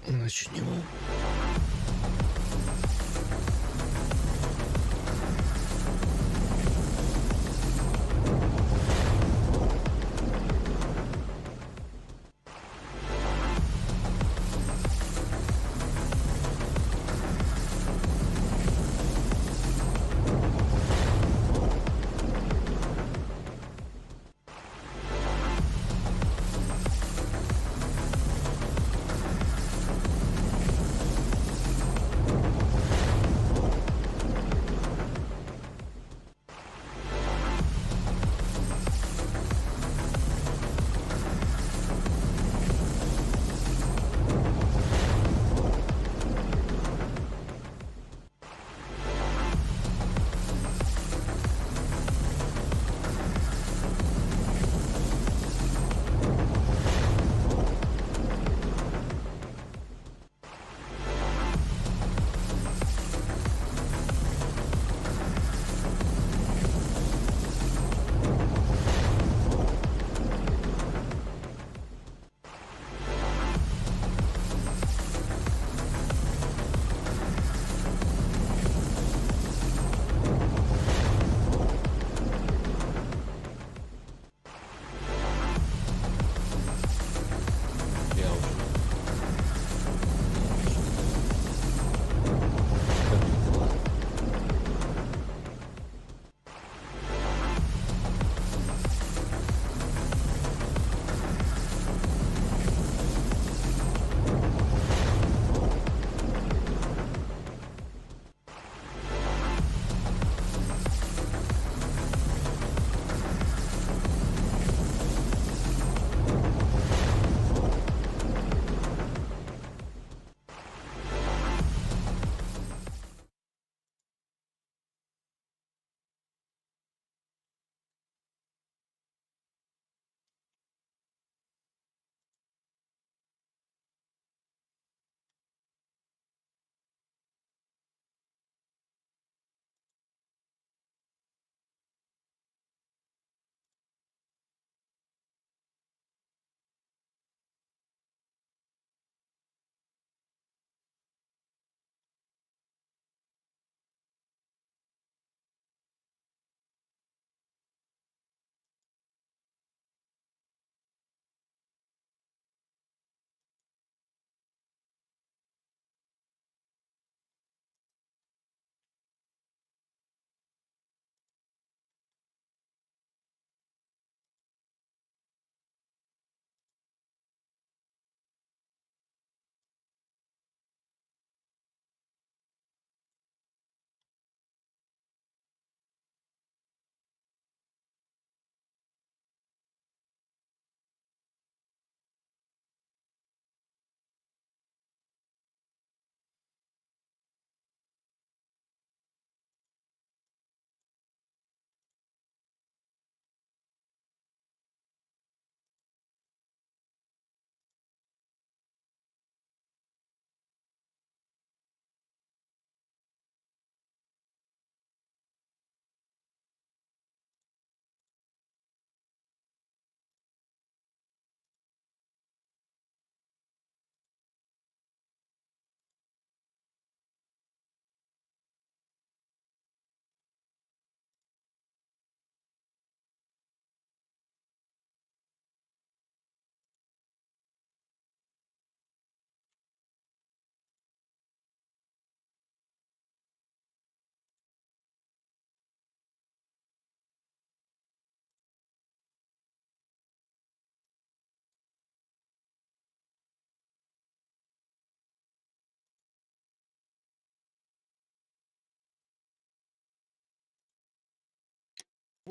Начнем. Я уже. Как дела?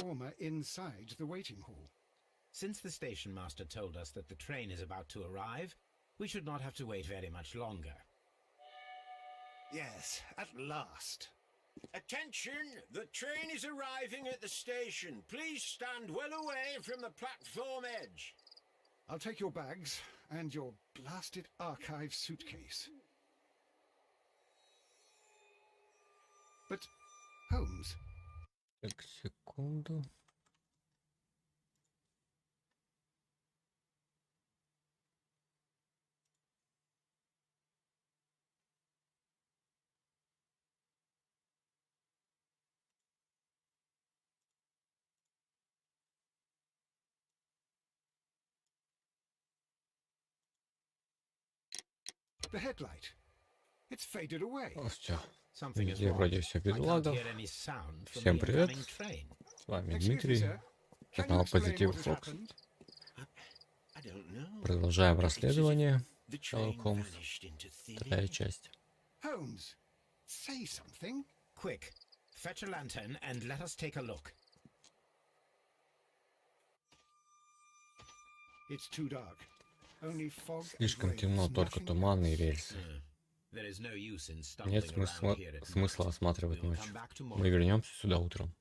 Warmer inside the waiting hall. Since the station master told us that the train is about to arrive, we should not have to wait very much longer. Yes, at last. Attention! The train is arriving at the station. Please stand well away from the platform edge. I'll take your bags and your blasted archive suitcase. But, Holmes, Так, секунду. The headlight. It's faded away. Ну все. Something is Везде wrong. вроде все I без can't лагов. hear any sound from Всем the привет. incoming train. С вами Excuse me, Дмитрий. sir. Can you Канал explain Позитив what has Фокс. happened? I don't know. Продолжаем It's as if расследование. the Шерлок train Холмс. vanished into thin Вторая air. часть. Holmes, say something. Quick, fetch a lantern and let us take a look. It's too dark. Only fog and Слишком rain, темно, только nothing туман и else. рельсы. There is no use in Нет stumbling around here at смысла night. осматривать We will ночь. come back tomorrow. Мы вернемся сюда утром.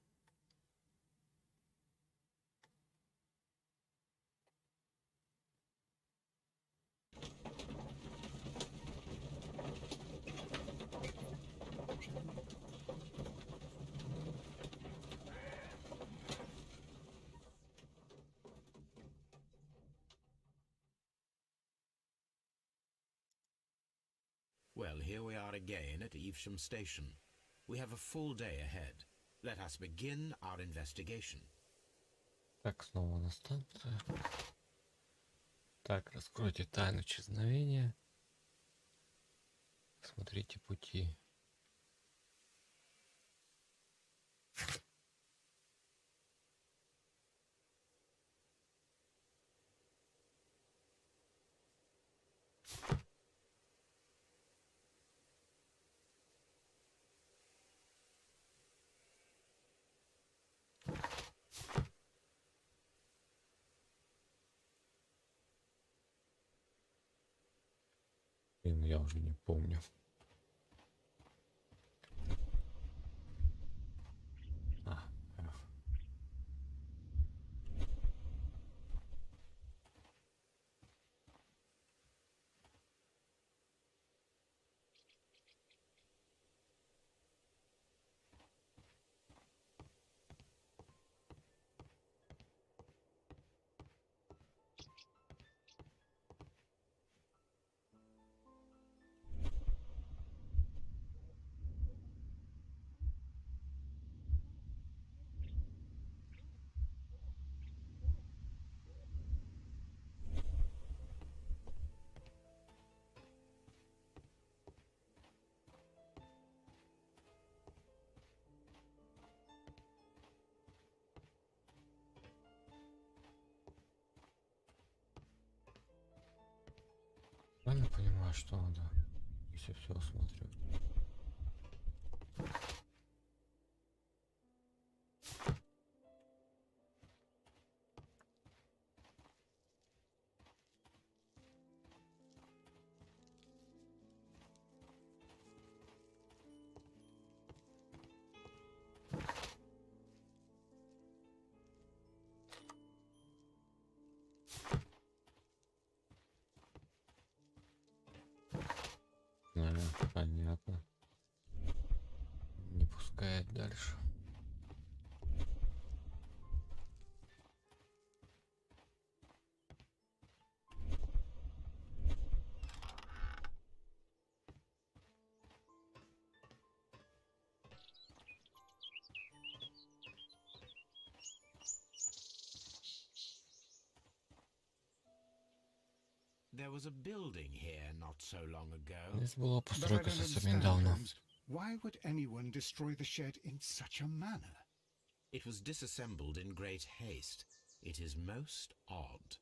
Well, here we are again at Evesham Station. We have a full day ahead. Let us begin our investigation. Так, снова на станции. Так, раскройте тайну исчезновения. Смотрите пути. Блин, я уже не помню. Эх. Правильно понимаю, что надо, если все осматривать. Понятно. Не пускает дальше. There was a building here not so long ago. Здесь была But I постройка don't совсем understand, недавно. Holmes. Why would anyone destroy the shed in such a manner? It was disassembled in great haste. It is most odd.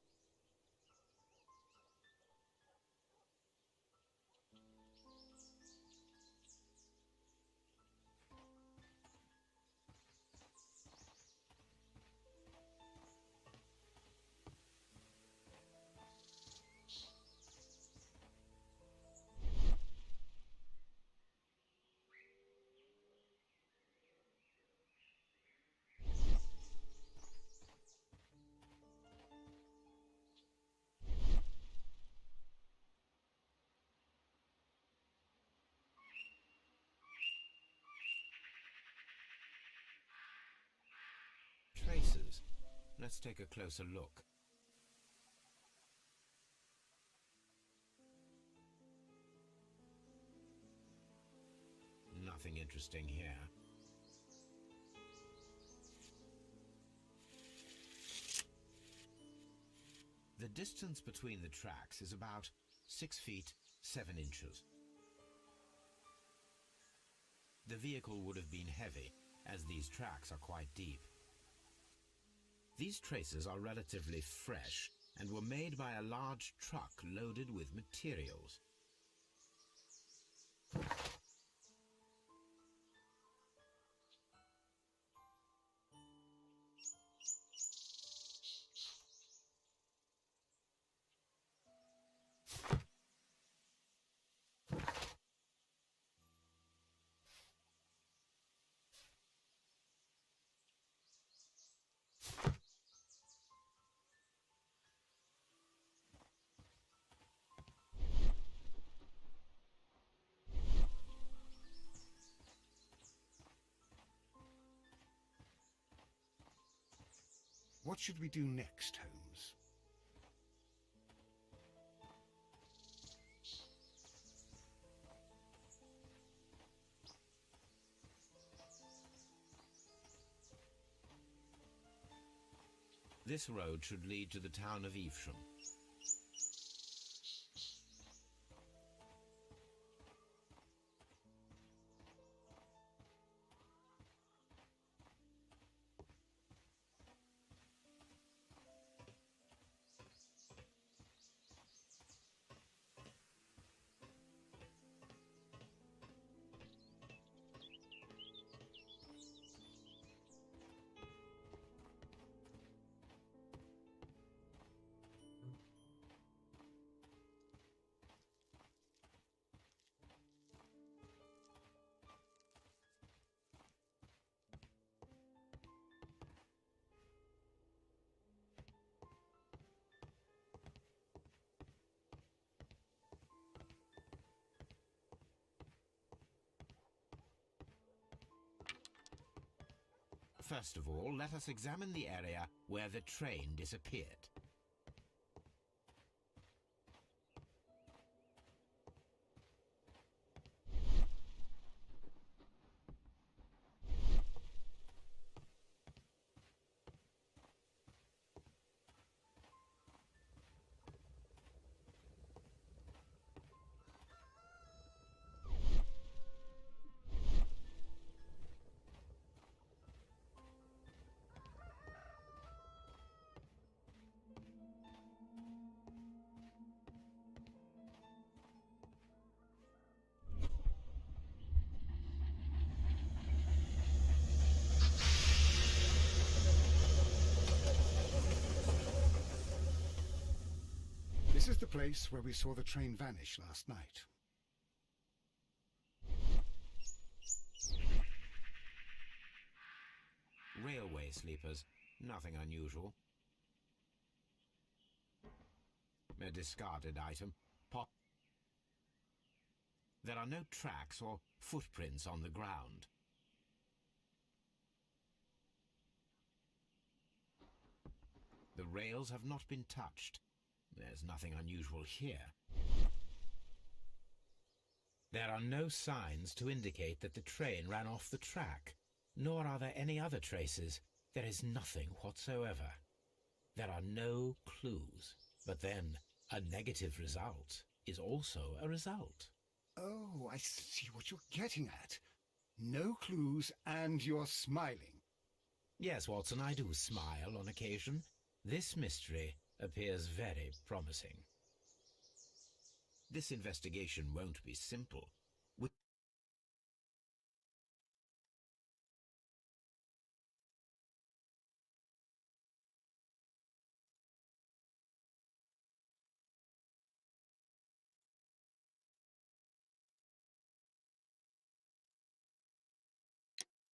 Traces. Let's take a closer look. Nothing interesting here. The distance between the tracks is about 6 feet 7 inches. The vehicle would have been heavy, as these tracks are quite deep. These traces are relatively fresh and were made by a large truck loaded with materials. What should we do next, Holmes? This road should lead to the town of Evesham. First of all, let us examine the area where the train disappeared. This is the place where we saw the train vanish last night. Railway sleepers, nothing unusual. A discarded item. There are no tracks or footprints on the ground. The rails have not been touched. There's nothing unusual here. There are no signs to indicate that the train ran off the track, nor are there any other traces. There is nothing whatsoever. There are no clues. But then, a negative result is also a result. Oh, I see what you're getting at. No clues and you're smiling. Yes, Watson, I do smile on occasion. This mystery appears very promising. This investigation won't be simple. We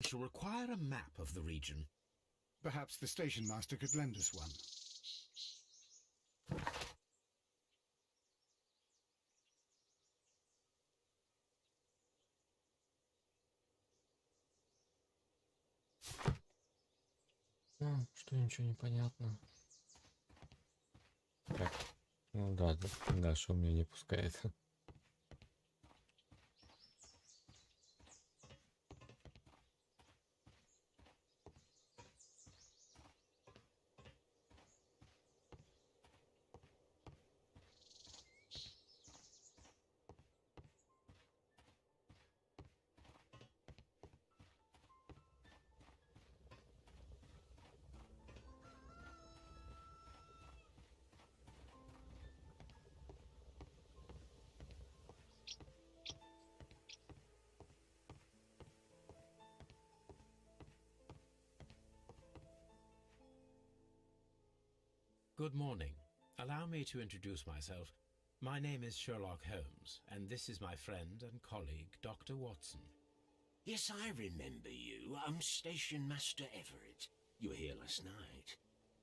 shall require a map of the region. Perhaps the station master could lend us one. Что ничего не понятно. Так, ну да, Даша у меня не пускает. Good morning. Allow me to introduce myself. My name is Sherlock Holmes, and this is my friend and colleague, Dr. Watson. Yes, I remember you. I'm Station Master Everett. You were here last night.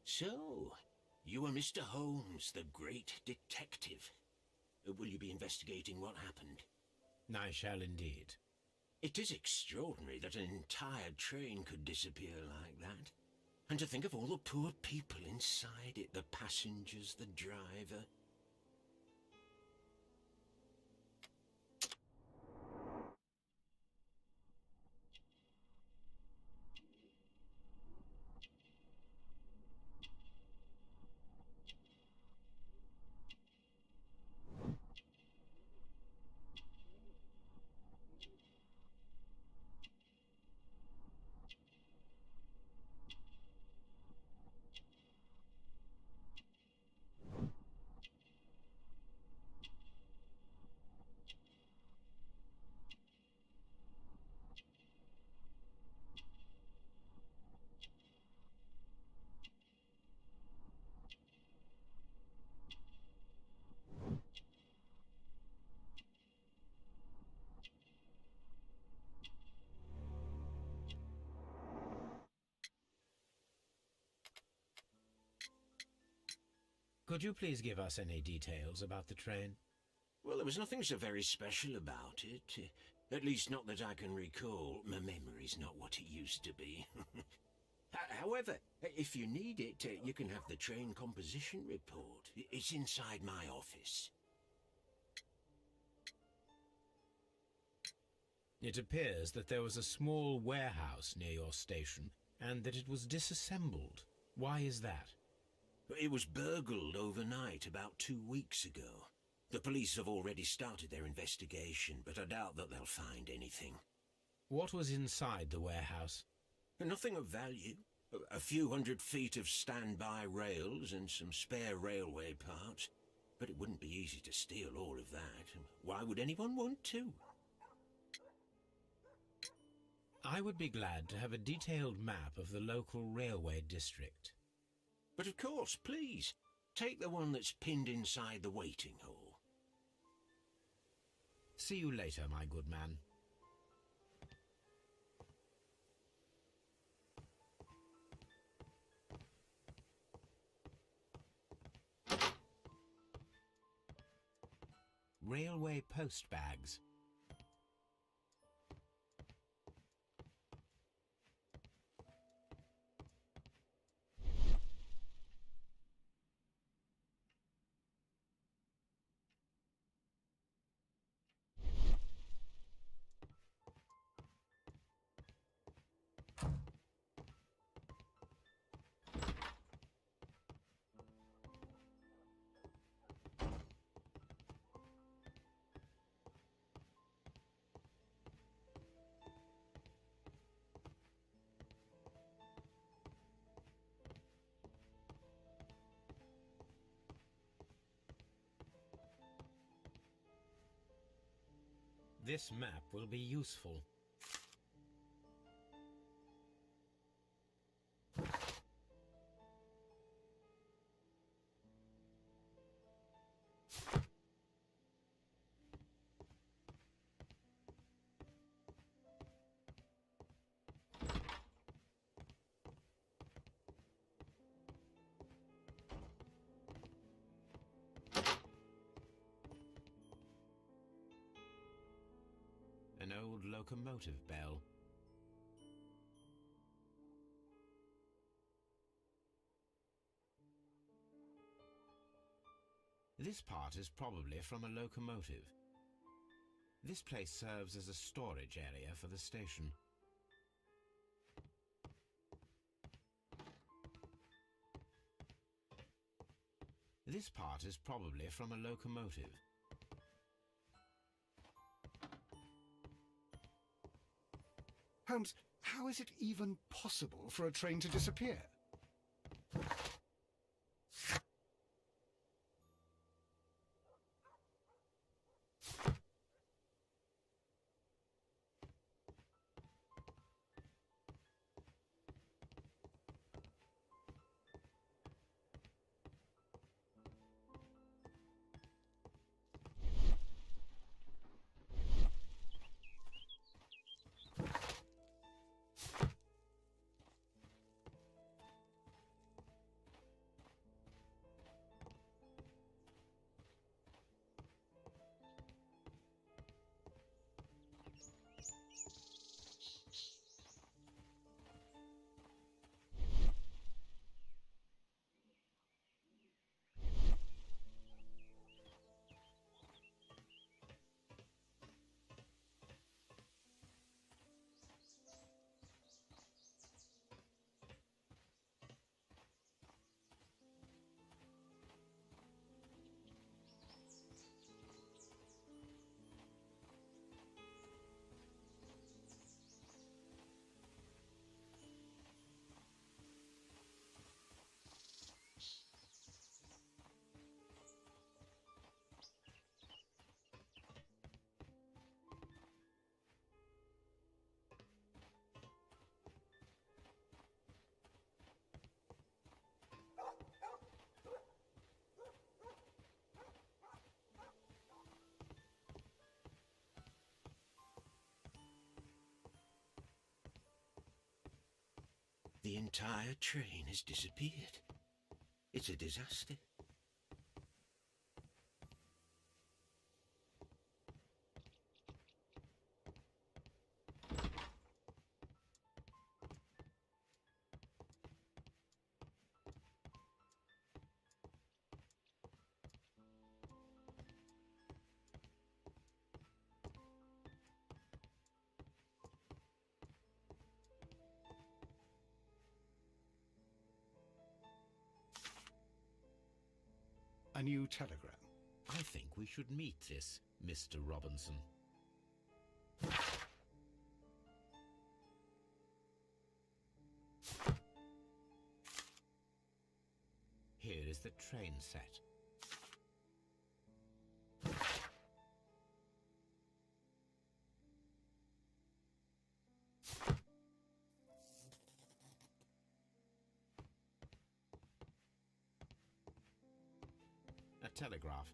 So, you are Mr. Holmes, the great detective. Will you be investigating what happened? I shall indeed. It is extraordinary that an entire train could disappear like that. And to think of all the poor people inside it, the passengers, the driver. Could you please give us any details about the train? Well, there was nothing so very special about it. At least not that I can recall. My memory's not what it used to be. However, if you need it, you can have the train composition report. It's inside my office. It appears that there was a small warehouse near your station, and that it was disassembled. Why is that? It was burgled overnight about 2 weeks ago. The police have already started their investigation, but I doubt that they'll find anything. What was inside the warehouse? Nothing of value. A few 100 feet of standby rails and some spare railway parts. But it wouldn't be easy to steal all of that. Why would anyone want to? I would be glad to have a detailed map of the local railway district. But of course, please, take the one that's pinned inside the waiting hall. See you later, my good man. Railway post bags. This map will be useful. An old locomotive bell. This part is probably from a locomotive. This place serves as a storage area for the station. This part is probably from a locomotive. Holmes, how is it even possible for a train to disappear? entire train has disappeared. It's a disaster. A new telegram. I think we should meet this Mr. Robinson. Here is the train set. A telegraph.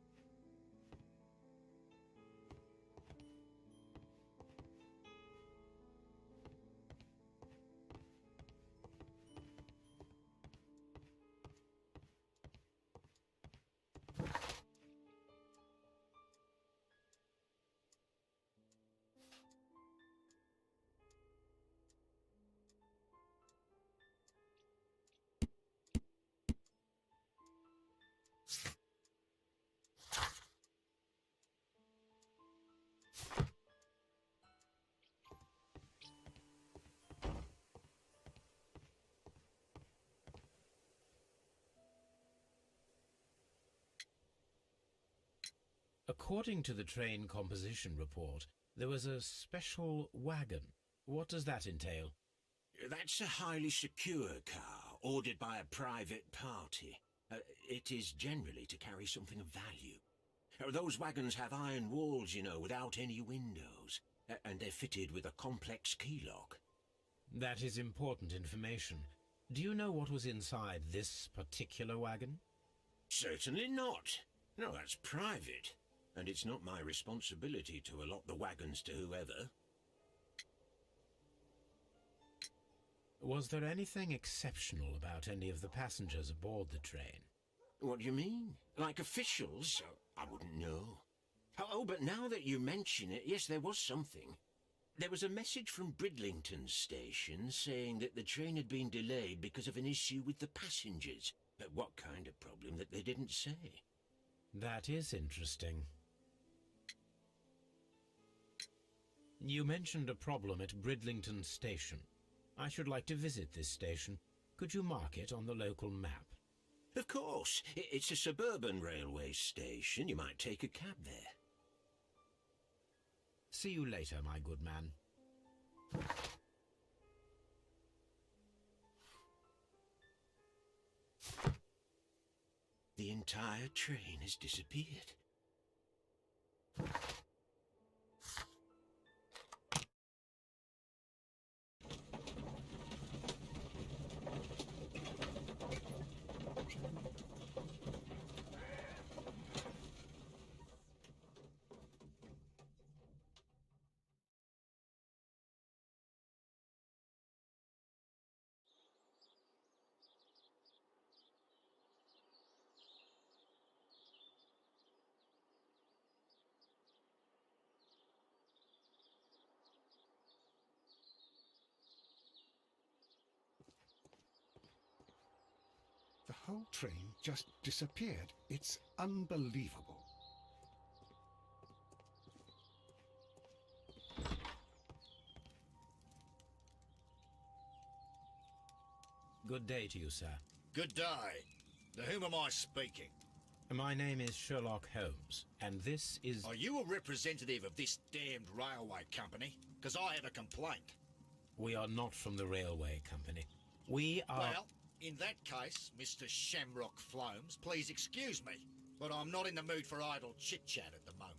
According to the train composition report, there was a special wagon. What does that entail? That's a highly secure car, ordered by a private party. It is generally to carry something of value. Those wagons have iron walls, you know, without any windows, and they're fitted with a complex key lock. That is important information. Do you know what was inside this particular wagon? Certainly not. No, that's private. And it's not my responsibility to allot the wagons to whoever. Was there anything exceptional about any of the passengers aboard the train? What do you mean? Like officials? I wouldn't know. Oh, but now that you mention it, yes, there was something. There was a message from Bridlington station saying that the train had been delayed because of an issue with the passengers. But what kind of problem that they didn't say? That is interesting. You mentioned a problem at Bridlington station. I should like to visit this station. Could you mark it on the local map? Of course. It's a suburban railway station. You might take a cab there. See you later, my good man. The entire train has disappeared. The whole train just disappeared. It's unbelievable. Good day to you, sir. Good day. To whom am I speaking? My name is Sherlock Holmes, and this is... Are you a representative of this damned railway company? Because I have a complaint. We are not from the railway company. We are... Well, in that case, Mr. Shamrock Holmes, please excuse me, but I'm not in the mood for idle chit-chat at the moment.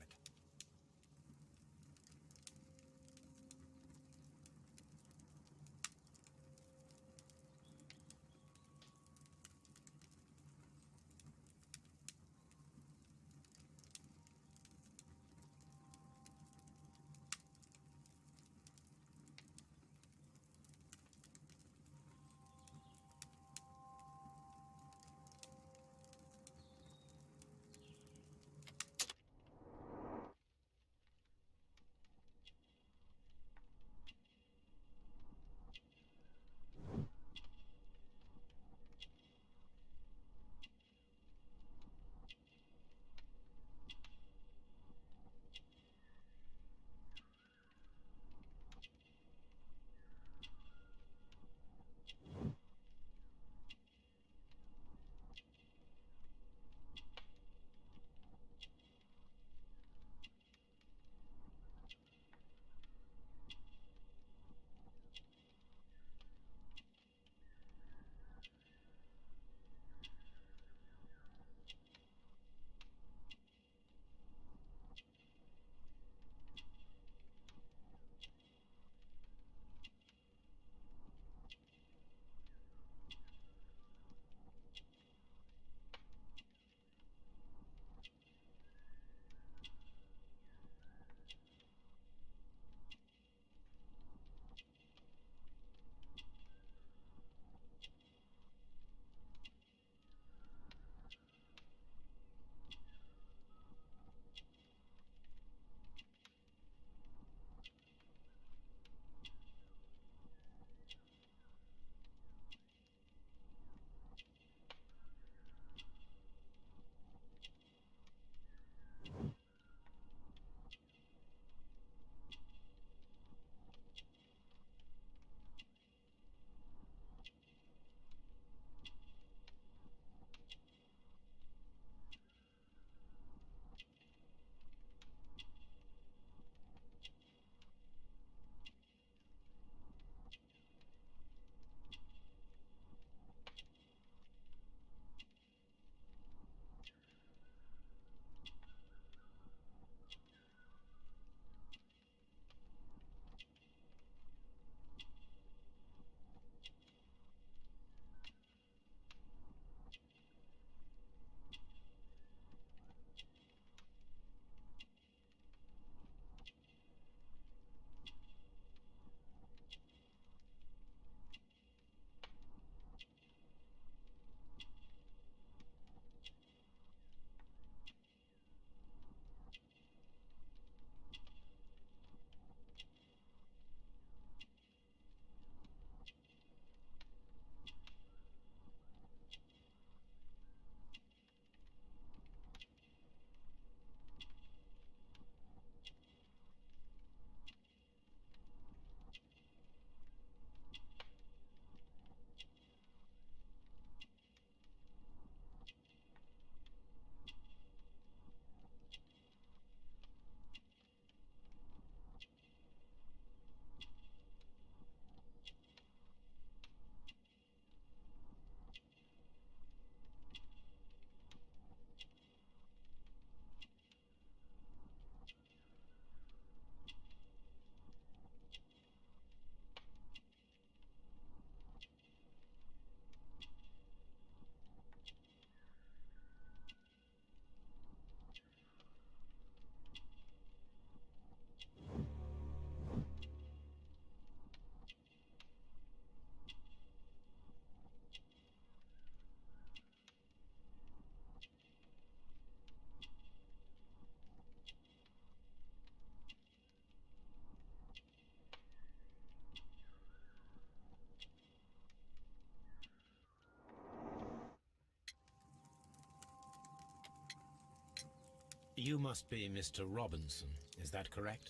You must be Mr. Robinson, is that correct?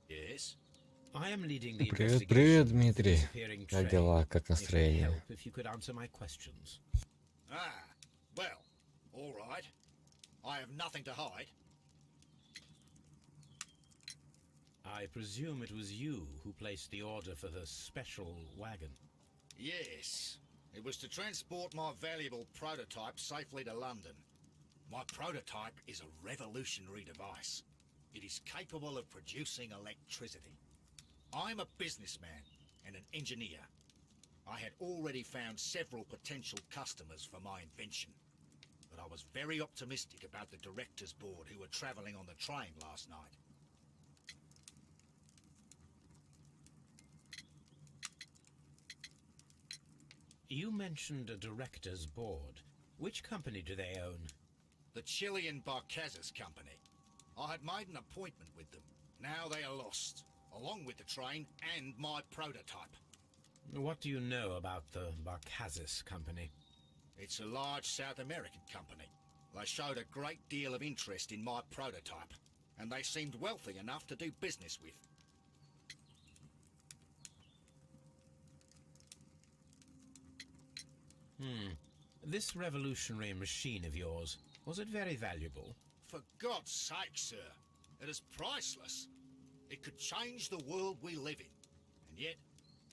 Yes. I am leading the Привет, investigation привет, of the Дмитрий. disappearing Как train. дела, как It would настроение? help if you could answer my questions. Ah, well, all right. I have nothing to hide. I presume it was you who placed the order for the special wagon. Yes. It was to transport my valuable prototype safely to London. My prototype is a revolutionary device. It is capable of producing electricity. I'm a businessman and an engineer. I had already found several potential customers for my invention, but I was very optimistic about the directors' board who were travelling on the train last night. You mentioned a director's board. Which company do they own? The Chilean Barcazas Company. I had made an appointment with them. Now they are lost, along with the train and my prototype. What do you know about the Barcazas Company? It's a large South American company. They showed a great deal of interest in my prototype, and they seemed wealthy enough to do business with. This revolutionary machine of yours, was it very valuable? For God's sake, sir, it is priceless. It could change the world we live in, and yet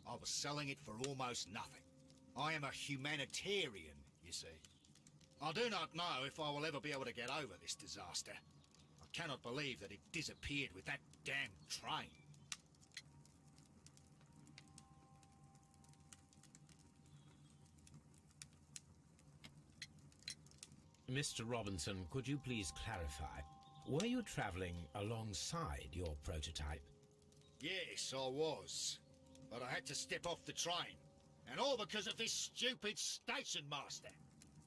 I was selling it for almost nothing. I am a humanitarian, you see. I do not know if I will ever be able to get over this disaster. I cannot believe that it disappeared with that damn train. Mr. Robinson, could you please clarify? Were you traveling alongside your prototype? Yes, I was. But I had to step off the train. And all because of this stupid station master.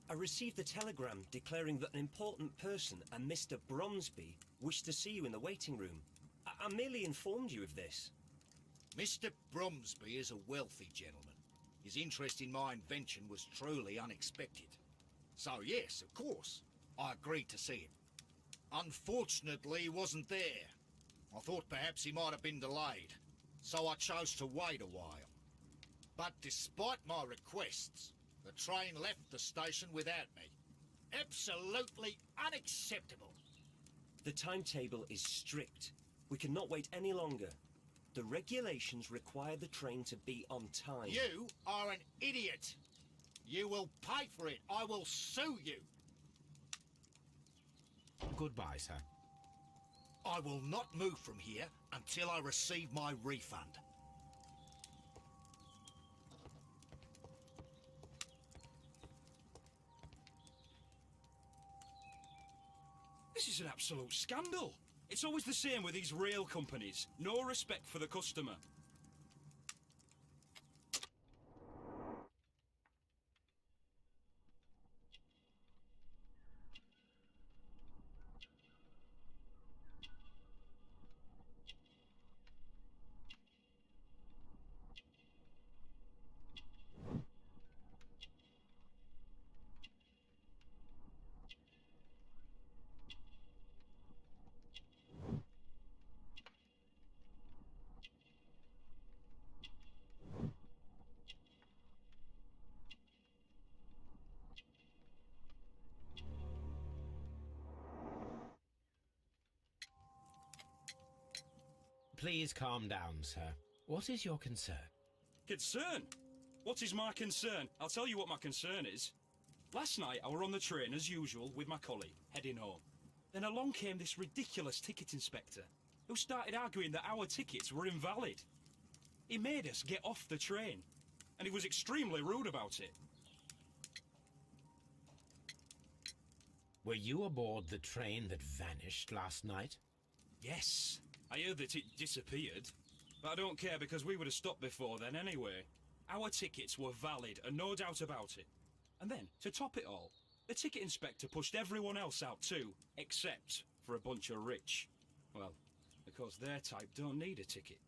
I received a telegram declaring that an important person, a Mr. Bromsby, wished to see you in the waiting room. I merely informed you of this. Mr. Bromsby is a wealthy gentleman. His interest in my invention was truly unexpected. So yes, of course, I agreed to see him. Unfortunately, he wasn't there. I thought perhaps he might have been delayed, so I chose to wait a while. But despite my requests, the train left the station without me. Absolutely unacceptable. The timetable is strict. We cannot wait any longer. The regulations require the train to be on time. You are an idiot. You will pay for it. I will sue you. Goodbye, sir. I will not move from here until I receive my refund. This is an absolute scandal. It's always the same with these rail companies. No respect for the customer. Please calm down, sir. What is your concern? Concern? What is my concern? I'll tell you what my concern is. Last night I were on the train as usual with my colleague, heading home. Then along came this ridiculous ticket inspector, who started arguing that our tickets were invalid. He made us get off the train, and he was extremely rude about it. Were you aboard the train that vanished last night? Yes, I heard that it disappeared. But I don't care because we would have stopped before then anyway. Our tickets were valid and no doubt about it. And then, to top it all, the ticket inspector pushed everyone else out too, except for a bunch of rich. Well, because their type don't need a ticket.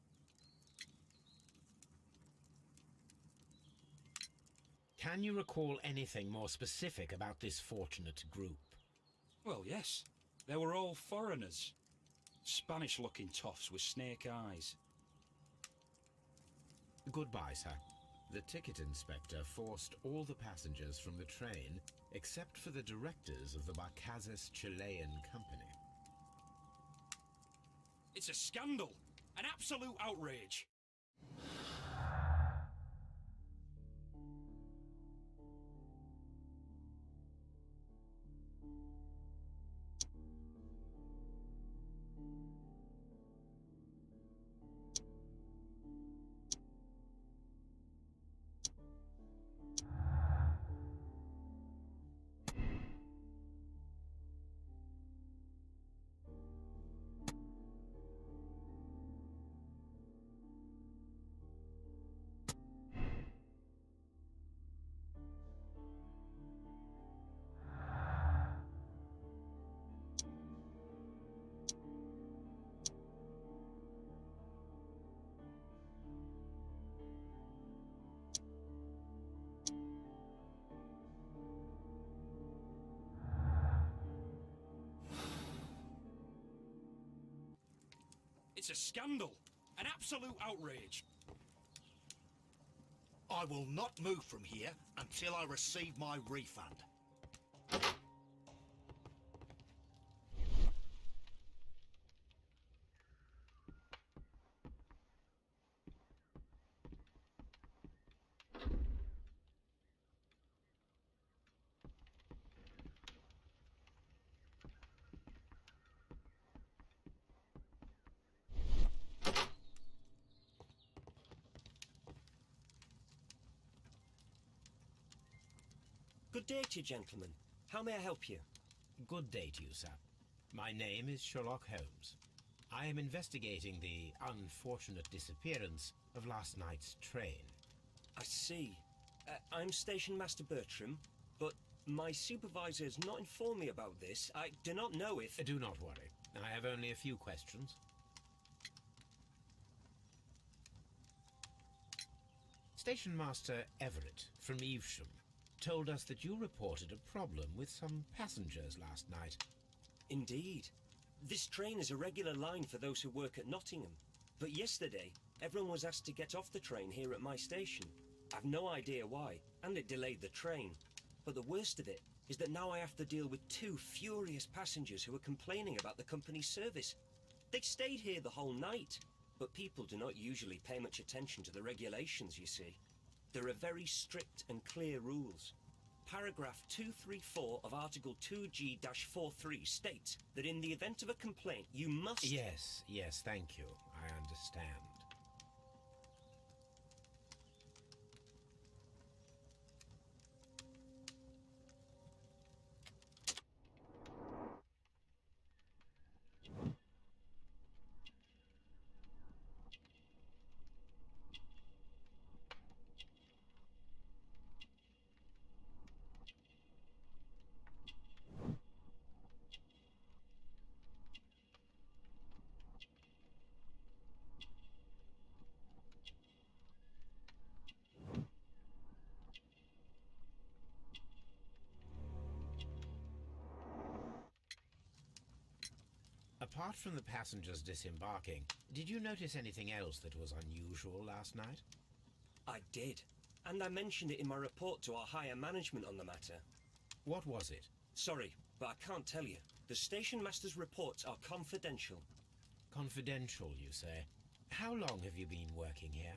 Can you recall anything more specific about this fortunate group? Well, yes. They were all foreigners. Spanish-looking toffs with snake eyes. Goodbye, sir. The ticket inspector forced all the passengers from the train except for the directors of the Barcazes Chilean company. It's a scandal! An absolute outrage! It's a scandal! An absolute outrage! I will not move from here until I receive my refund. Good day to you, gentlemen. How may I help you? Good day to you, sir. My name is Sherlock Holmes. I am investigating the unfortunate disappearance of last night's train. I see. I'm Station Master Bertram, but my supervisor has not informed me about this. I do not know if... Do not worry. I have only a few questions. Station Master Everett from Evesham told us that you reported a problem with some passengers last night. Indeed. This train is a regular line for those who work at Nottingham. But yesterday, everyone was asked to get off the train here at my station. I've no idea why, and it delayed the train. But the worst of it is that now I have to deal with two furious passengers who are complaining about the company's service. They stayed here the whole night, but people do not usually pay much attention to the regulations, you see. There are very strict and clear rules. Paragraph 234 of Article 2G-43 states that in the event of a complaint, you must... Yes, thank you. I understand. Apart from the passengers disembarking, did you notice anything else that was unusual last night? I did, and I mentioned it in my report to our higher management on the matter. What was it? Sorry, but I can't tell you. The station master's reports are confidential. Confidential, you say? How long have you been working here?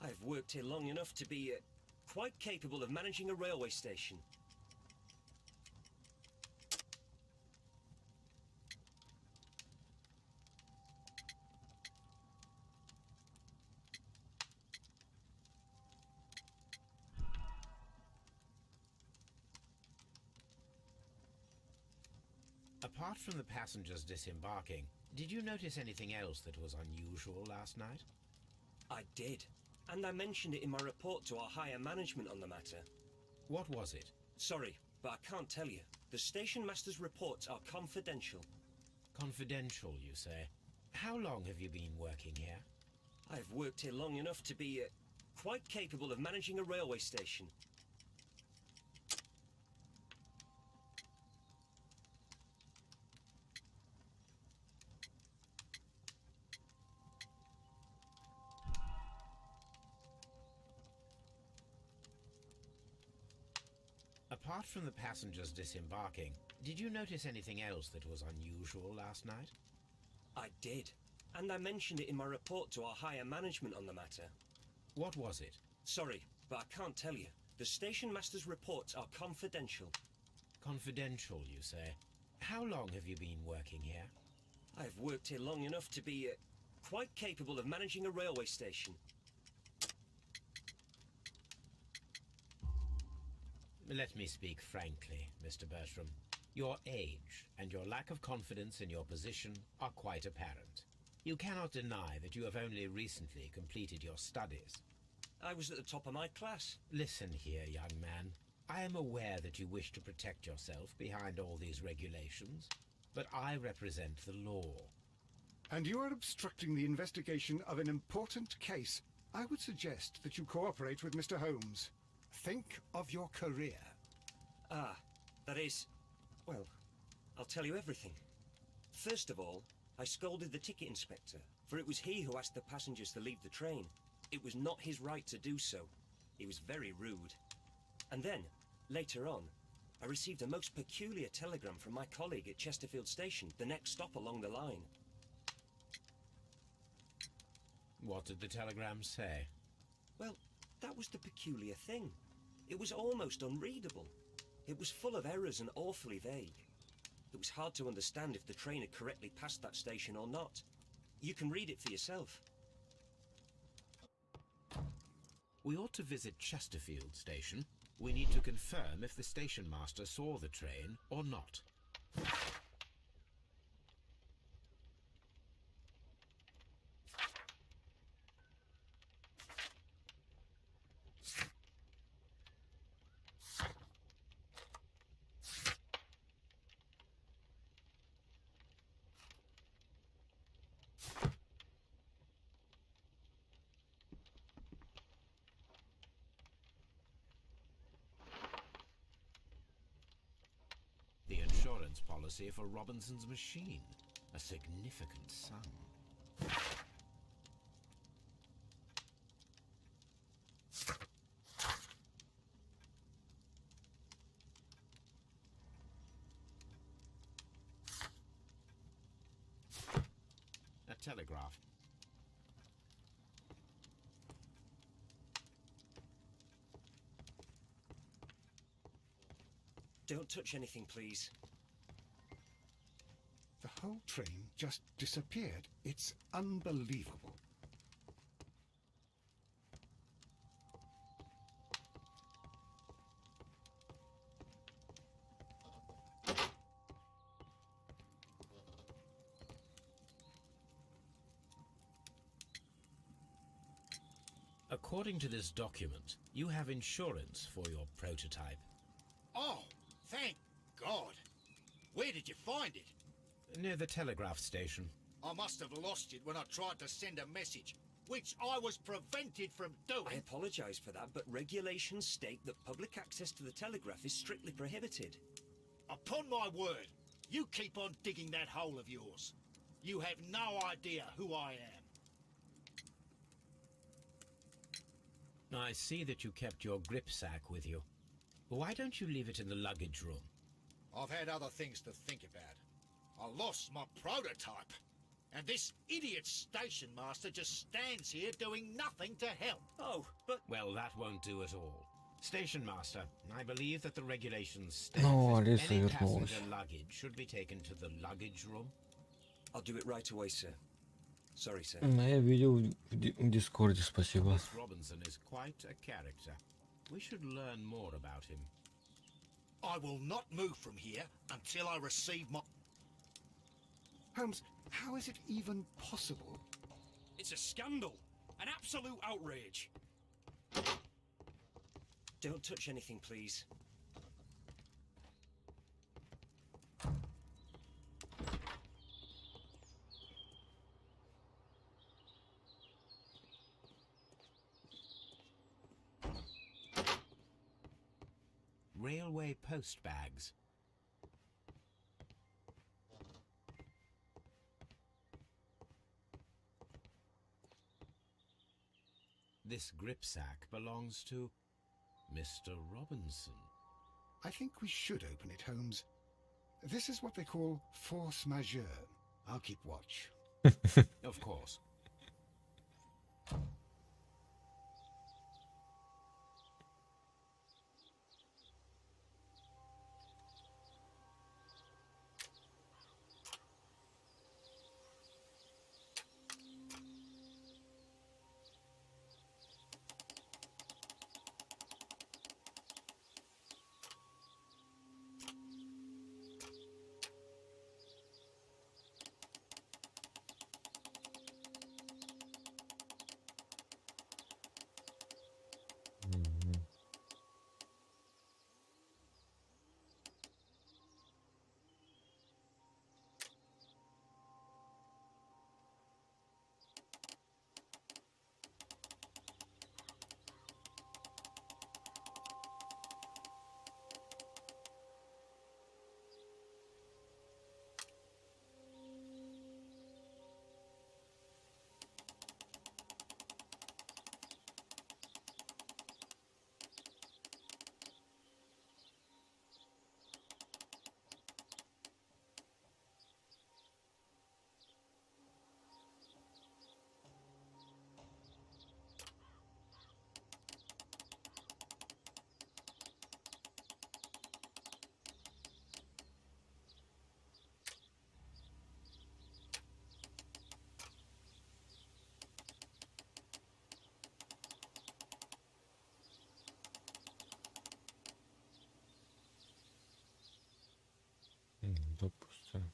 I've worked here long enough to be quite capable of managing a railway station. Apart from the passengers disembarking, did you notice anything else that was unusual last night? I did, and I mentioned it in my report to our higher management on the matter. What was it? Sorry, but I can't tell you. The station master's reports are confidential. Confidential, you say? How long have you been working here? I've worked here long enough to be quite capable of managing a railway station. Apart from the passengers disembarking, did you notice anything else that was unusual last night? I did. And I mentioned it in my report to our higher management on the matter. What was it? Sorry, but I can't tell you. The station master's reports are confidential. Confidential, you say? How long have you been working here? I've worked here long enough to be quite capable of managing a railway station. Let me speak frankly, Mr. Bertram. Your age and your lack of confidence in your position are quite apparent. You cannot deny that you have only recently completed your studies. I was at the top of my class. Listen here, young man. I am aware that you wish to protect yourself behind all these regulations, but I represent the law. And you are obstructing the investigation of an important case. I would suggest that you cooperate with Mr. Holmes. Think of your career. Ah, that is... well, I'll tell you everything. First of all, I scolded the ticket inspector, for it was he who asked the passengers to leave the train. It was not his right to do so. He was very rude. And then, later on, I received a most peculiar telegram from my colleague at Chesterfield Station, the next stop along the line. What did the telegram say? Well, that was the peculiar thing. It was almost unreadable. It was full of errors and awfully vague. It was hard to understand if the train had correctly passed that station or not. You can read it for yourself. We ought to visit Chesterfield Station. We need to confirm if the station master saw the train or not. The insurance policy for Robinson's machine. A significant sum. A telegraph. Don't touch anything, please. The whole train just disappeared. It's unbelievable. According to this document, you have insurance for your prototype. Oh, thank God. Where did you find it? Near the telegraph station. I must have lost it when I tried to send a message, which I was prevented from doing. I apologize for that, but regulations state that public access to the telegraph is strictly prohibited. Upon my word, you keep on digging that hole of yours. You have no idea who I am. I see that you kept your grip sack with you. Why don't you leave it in the luggage room? I've had other things to think about. I lost my prototype. And this idiot station master just stands here doing nothing to help. Oh, but... Well, that won't do at all. Station master, I believe that the regulations state Ну, that Алиса any вернулась. passenger luggage should be taken to the luggage room. I'll do it right away, sir. Sorry, sir. Я видел в Дискорде, спасибо. This Robinson is quite a character. We should learn more about him. I will not move from here until I receive my... Holmes, how is it even possible? It's a scandal. An absolute outrage. Don't touch anything, please. Railway post bags. This grip sack belongs to Mr. Robinson. I think we should open it, Holmes. This is what they call force majeure. I'll keep watch. Of course. Допустим.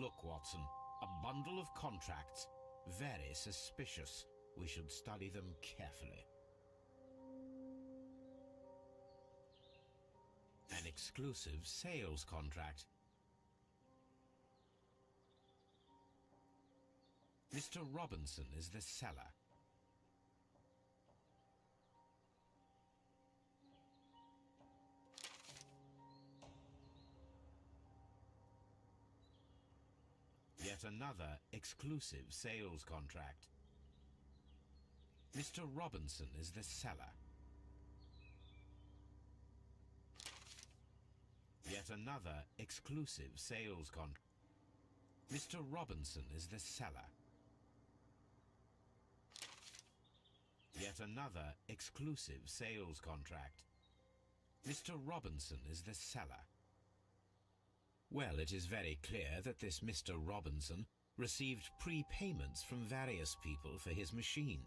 Look, Watson, a bundle of contracts. Very suspicious. We should study them carefully. An exclusive sales contract. Mr. Robinson is the seller. Yet another exclusive sales contract. Mr. Robinson is the seller. Yet another exclusive sales contract. Mr. Robinson is the seller. Yet another exclusive sales contract. Mr. Robinson is the seller. Well, it is very clear that this Mr. Robinson received prepayments from various people for his machine.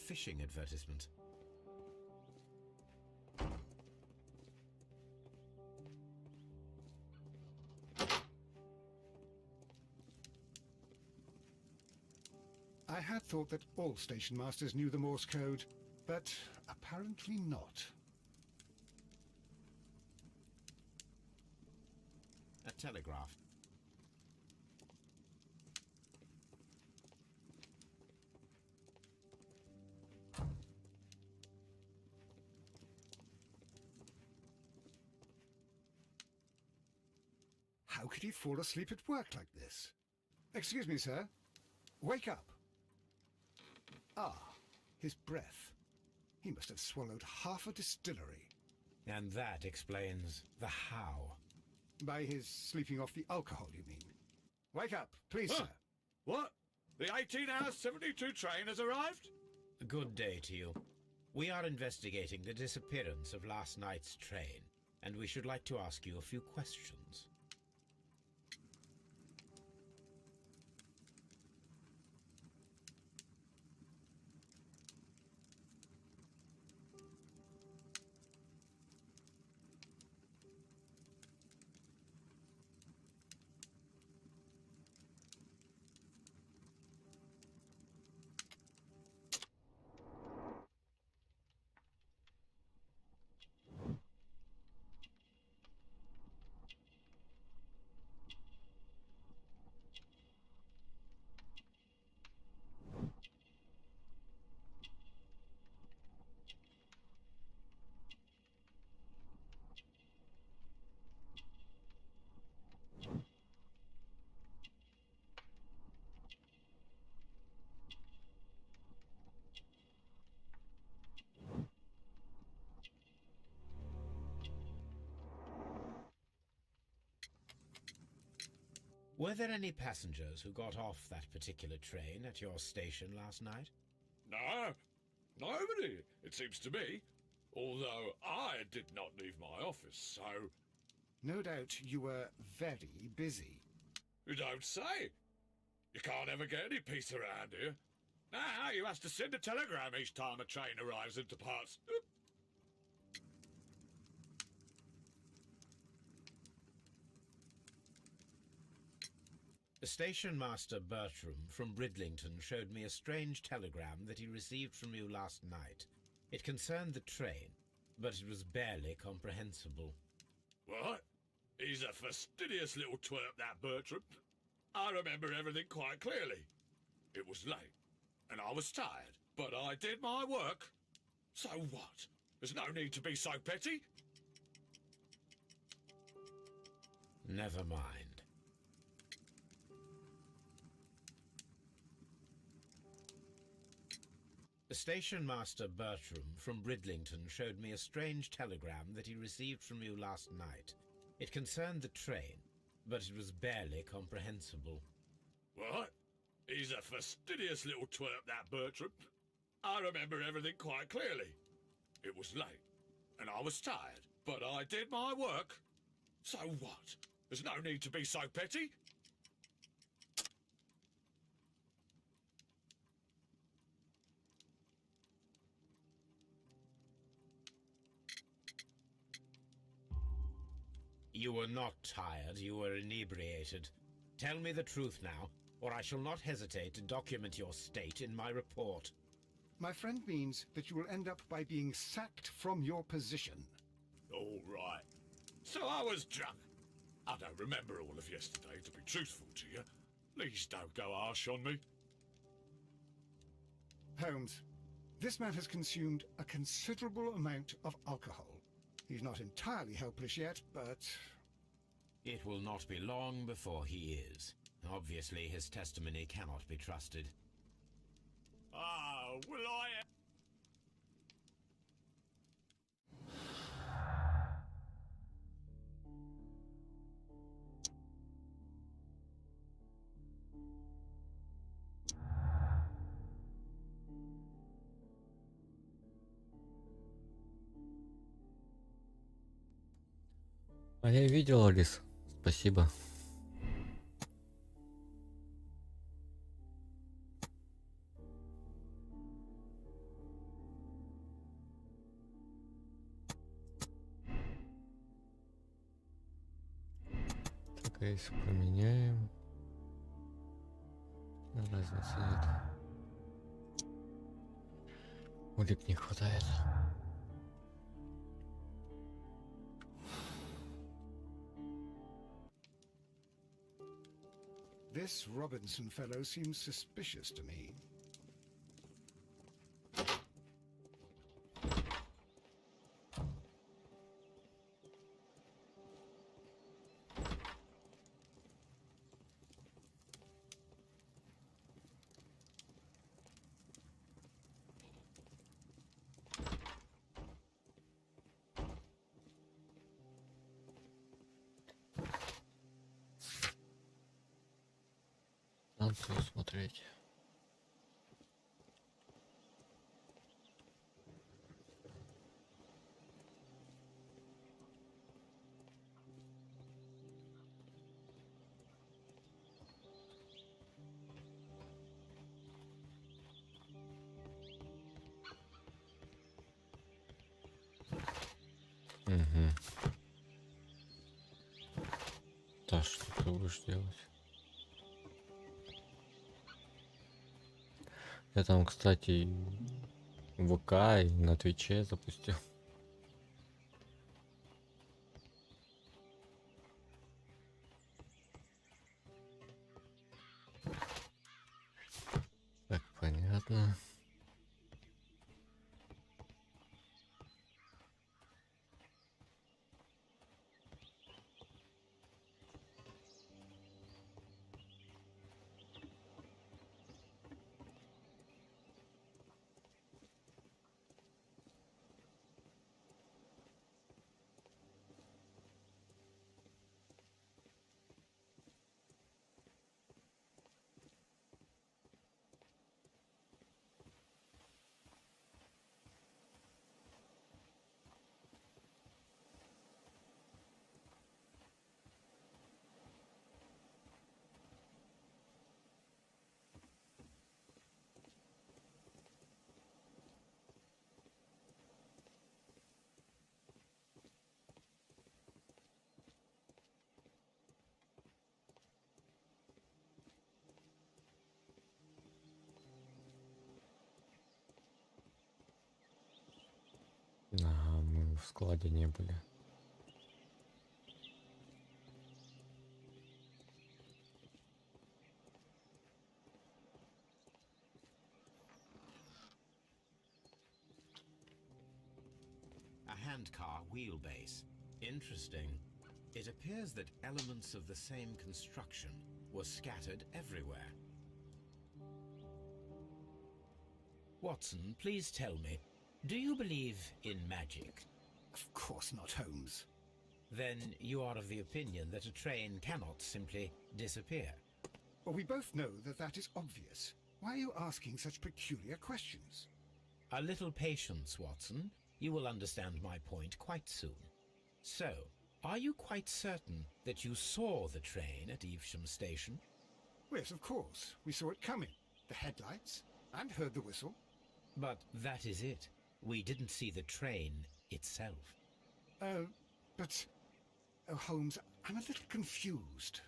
fishing advertisement. I had thought that all station masters knew the Morse code, but apparently not. A telegraph. How could he fall asleep at work like this? Excuse me, sir. Wake up. Ah, his breath. He must have swallowed half a distillery. And that explains the how. By his sleeping off the alcohol, you mean? Wake up, please, sir. What? The 18 hours 72 train has arrived? Good day to you. We are investigating the disappearance of last night's train, and we should like to ask you a few questions. Were there any passengers who got off that particular train at your station last night? No, nobody, it seems to me. Although I did not leave my office, so... No doubt you were very busy. You don't say. You can't ever get any peace around here. Now you have to send a telegram each time a train arrives and departs. Station Master Bertram from Bridlington showed me a strange telegram that he received from you last night. It concerned the train, but it was barely comprehensible. What? He's a fastidious little twerp, that Bertram. I remember everything quite clearly. It was late, and I was tired, but I did my work. So what? There's no need to be so petty. Never mind. Station Master Bertram from Bridlington showed me a strange telegram that he received from you last night. It concerned the train, but it was barely comprehensible. What? He's a fastidious little twerp, that Bertram. I remember everything quite clearly. It was late, and I was tired, but I did my work. So what? There's no need to be so petty. You were not tired, you were inebriated. Tell me the truth now, or I shall not hesitate to document your state in my report. My friend means that you will end up by being sacked from your position. All right. So I was drunk. I don't remember all of yesterday, to be truthful to you. Please don't go harsh on me. Holmes, this man has consumed a considerable amount of alcohol. He's not entirely helpless yet, but... It will not be long before he is. Obviously, his testimony cannot be trusted. Ah, will I... А я видел, Алис. Спасибо. Кейс поменяем. Разницы нет. Улик не хватает. This Robinson fellow seems suspicious to me. Станцию смотреть. Угу. Да, что ты будешь делать? Я там, кстати, в ВК и на Твиче запустил. Так, понятно. А, мы в складе не были. A handcar wheelbase. Interesting. It appears that elements of the same construction were scattered everywhere. Watson, please tell me, do you believe in magic? Of course not, Holmes. Then you are of the opinion that a train cannot simply disappear. Well, we both know that that is obvious. Why are you asking such peculiar questions? A little patience, Watson. You will understand my point quite soon. So, are you quite certain that you saw the train at Evesham Station? Yes, of course. We saw it coming. The headlights, and heard the whistle. But that is it. We didn't see the train itself. But... Oh, Holmes, I'm a little confused.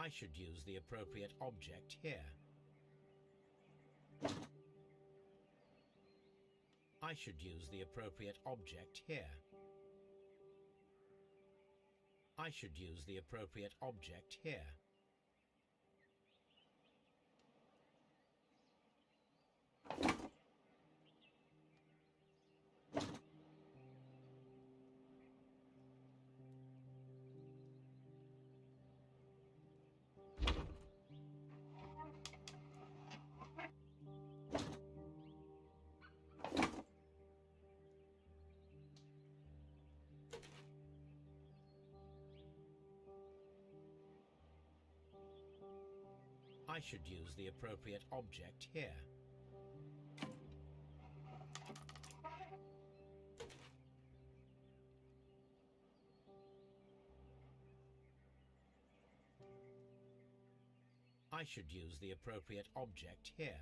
I should use the appropriate object here. I should use the appropriate object here. I should use the appropriate object here. I should use the appropriate object here. I should use the appropriate object here.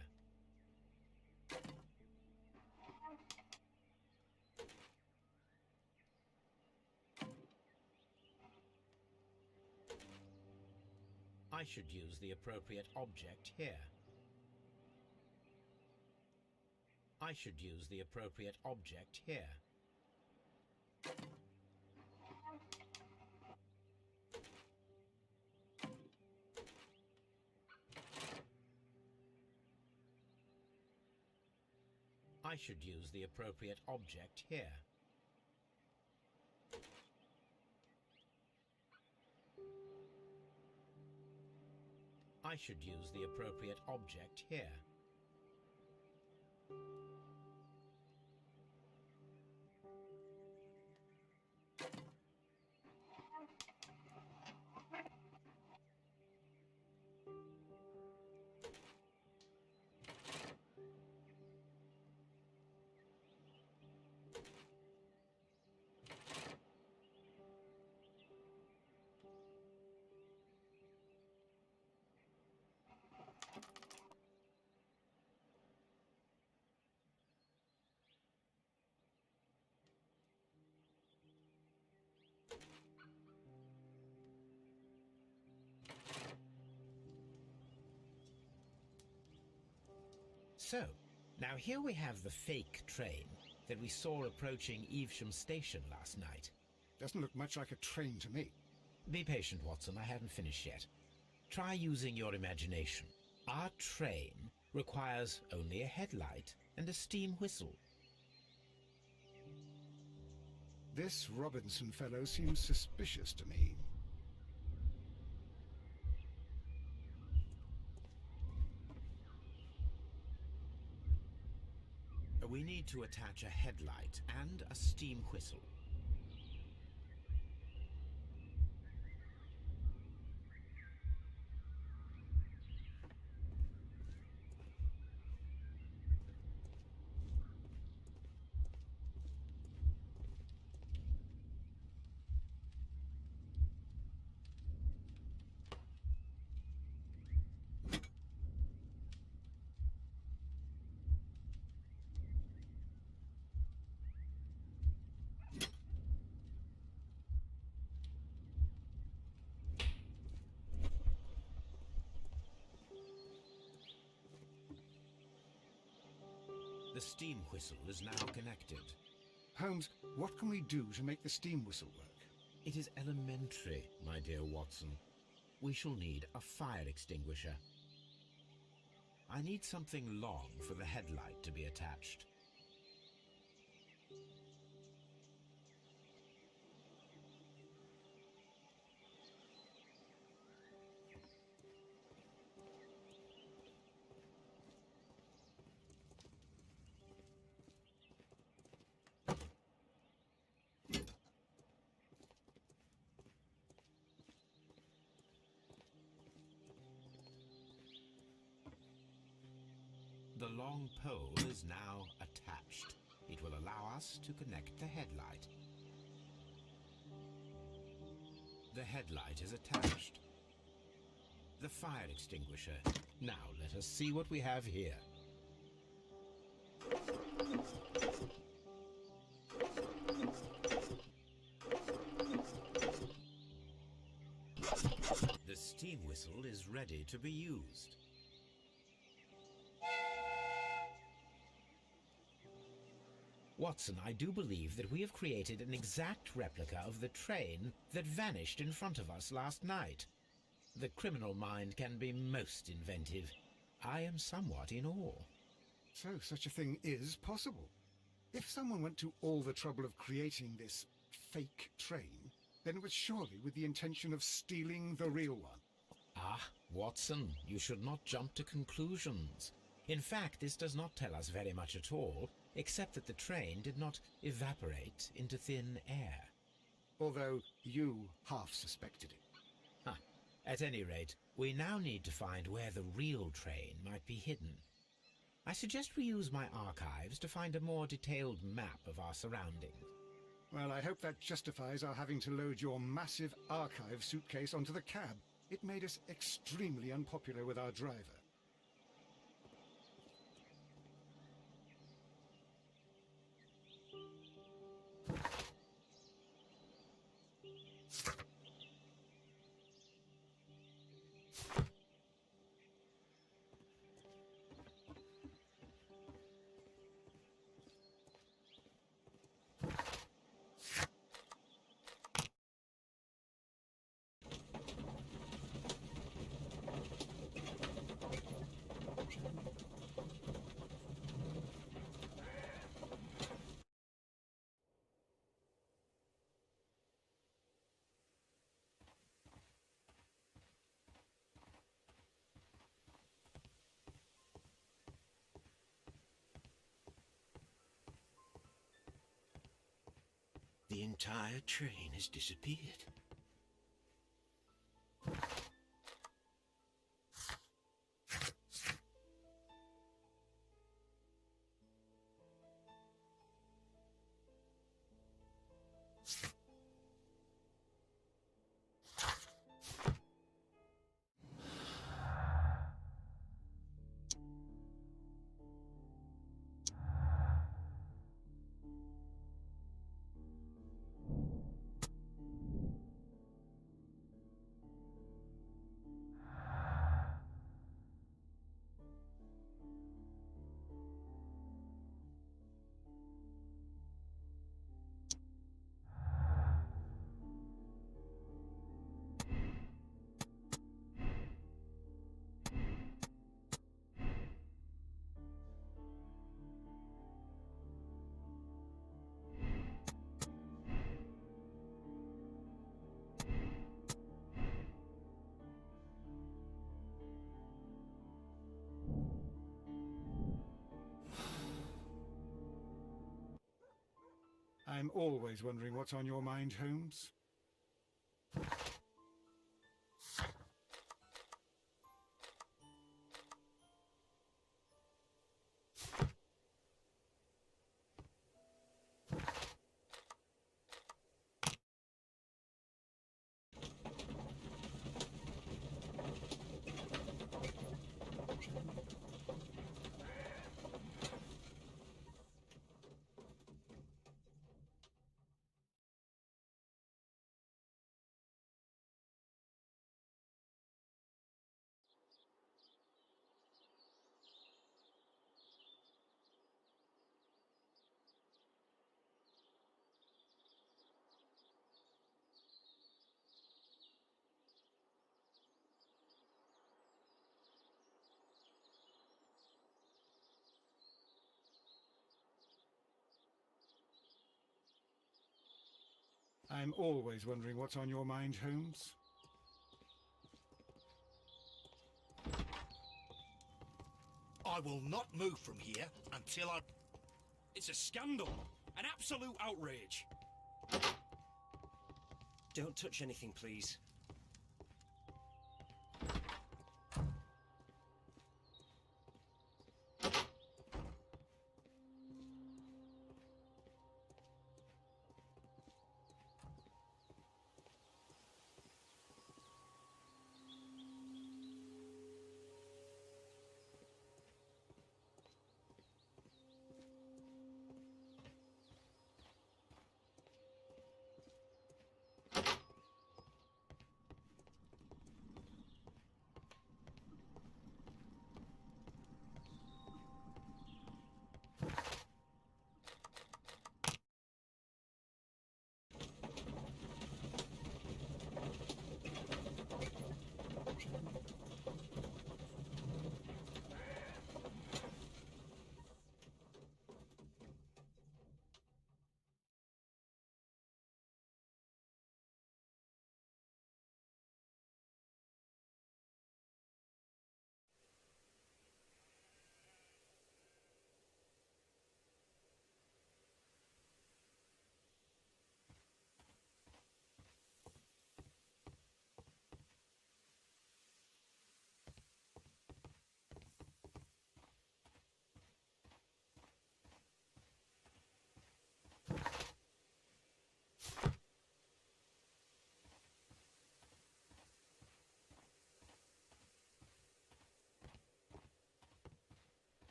I should use the appropriate object here. I should use the appropriate object here. I should use the appropriate object here. I should use the appropriate object here. So, now here we have the fake train that we saw approaching Evesham Station last night. Doesn't look much like a train to me. Be patient, Watson, I haven't finished yet. Try using your imagination. Our train requires only a headlight and a steam whistle. This Robinson fellow seems suspicious to me. We need to attach a headlight and a steam whistle. The steam whistle is now connected. Holmes, what can we do to make the steam whistle work? It is elementary, my dear Watson. We shall need a fire extinguisher. I need something long for the headlight to be attached. The long pole is now attached. It will allow us to connect the headlight. The headlight is attached. The fire extinguisher. Now let us see what we have here. The steam whistle is ready to be used. Watson, I do believe that we have created an exact replica of the train that vanished in front of us last night. The criminal mind can be most inventive. I am somewhat in awe. So such a thing is possible. If someone went to all the trouble of creating this fake train, then it was surely with the intention of stealing the real one. Ah, Watson, you should not jump to conclusions. In fact, this does not tell us very much at all, except that the train did not evaporate into thin air. Although you half suspected it. At any rate, we now need to find where the real train might be hidden. I suggest we use my archives to find a more detailed map of our surroundings. Well, I hope that justifies our having to load your massive archive suitcase onto the cab. It made us extremely unpopular with our driver. The entire train has disappeared. I'm always wondering what's on your mind, Holmes. I'm always wondering what's on your mind, Holmes. I will not move from here until I... It's a scandal. An absolute outrage. Don't touch anything, please.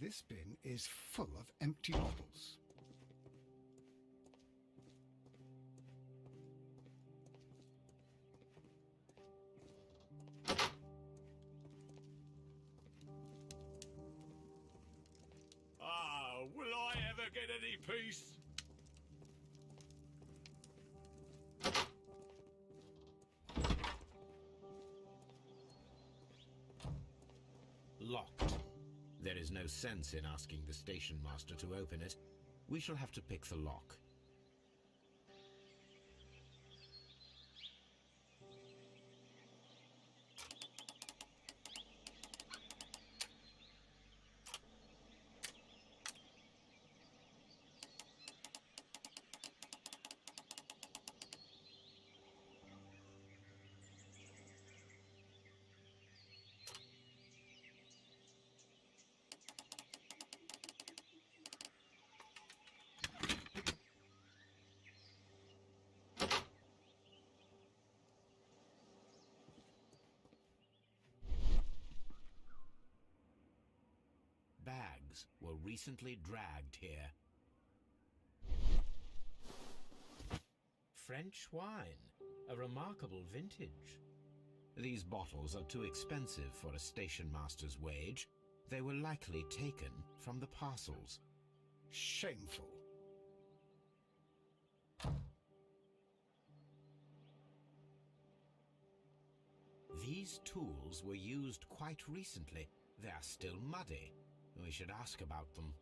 This bin is full of empty bottles. Ah, will I ever get any peace? Locked. There is no sense in asking the station master to open it. We shall have to pick the lock. Bags were recently dragged here. French wine, a remarkable vintage. These bottles are too expensive for a station master's wage. They were likely taken from the parcels. Shameful. These tools were used quite recently. They are still muddy. We should ask about them.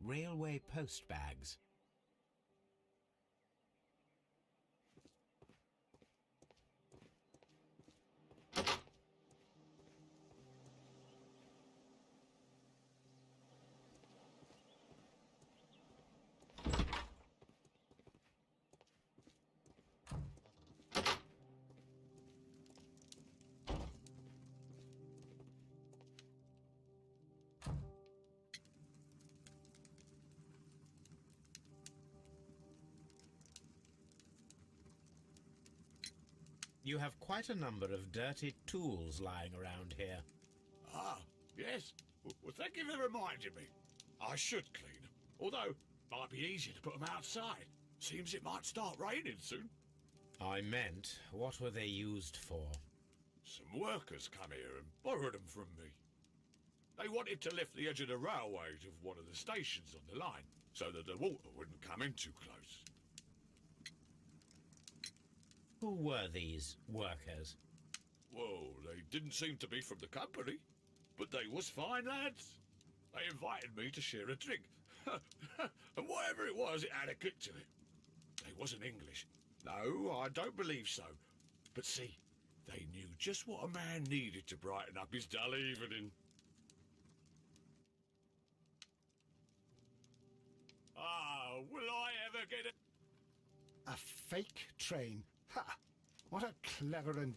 Railway post bags. You have quite a number of dirty tools lying around here. Ah, yes. Well, thank you for reminding me. I should clean them. Although, might be easier to put them outside. Seems it might start raining soon. I meant, what were they used for? Some workers come here and borrowed them from me. They wanted to lift the edge of the railway to one of the stations on the line, so that the water wouldn't come in too close. Who were these workers? Well, they didn't seem to be from the company, but they was fine lads. They invited me to share a drink. And whatever it was, it had a kick to it. They wasn't English. No, I don't believe so. But see, they knew just what a man needed to brighten up his dull evening. Ah, will I ever get it? A fake train. Ha! What a clever and...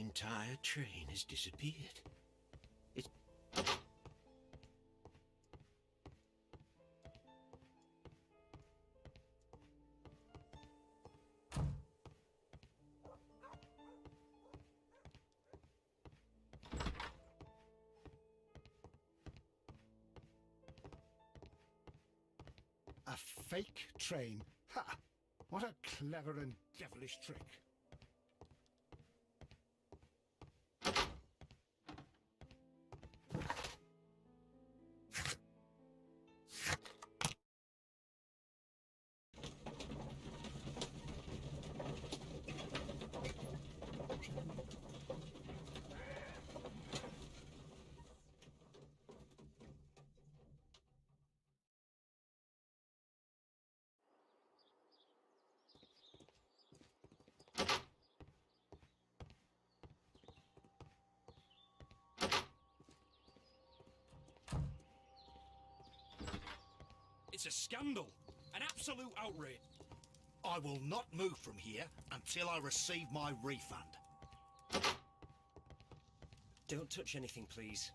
entire train has disappeared. It's... A fake train. Ha! What a clever and devilish trick. It's a scandal. An absolute outrage. I will not move from here until I receive my refund. Don't touch anything, please.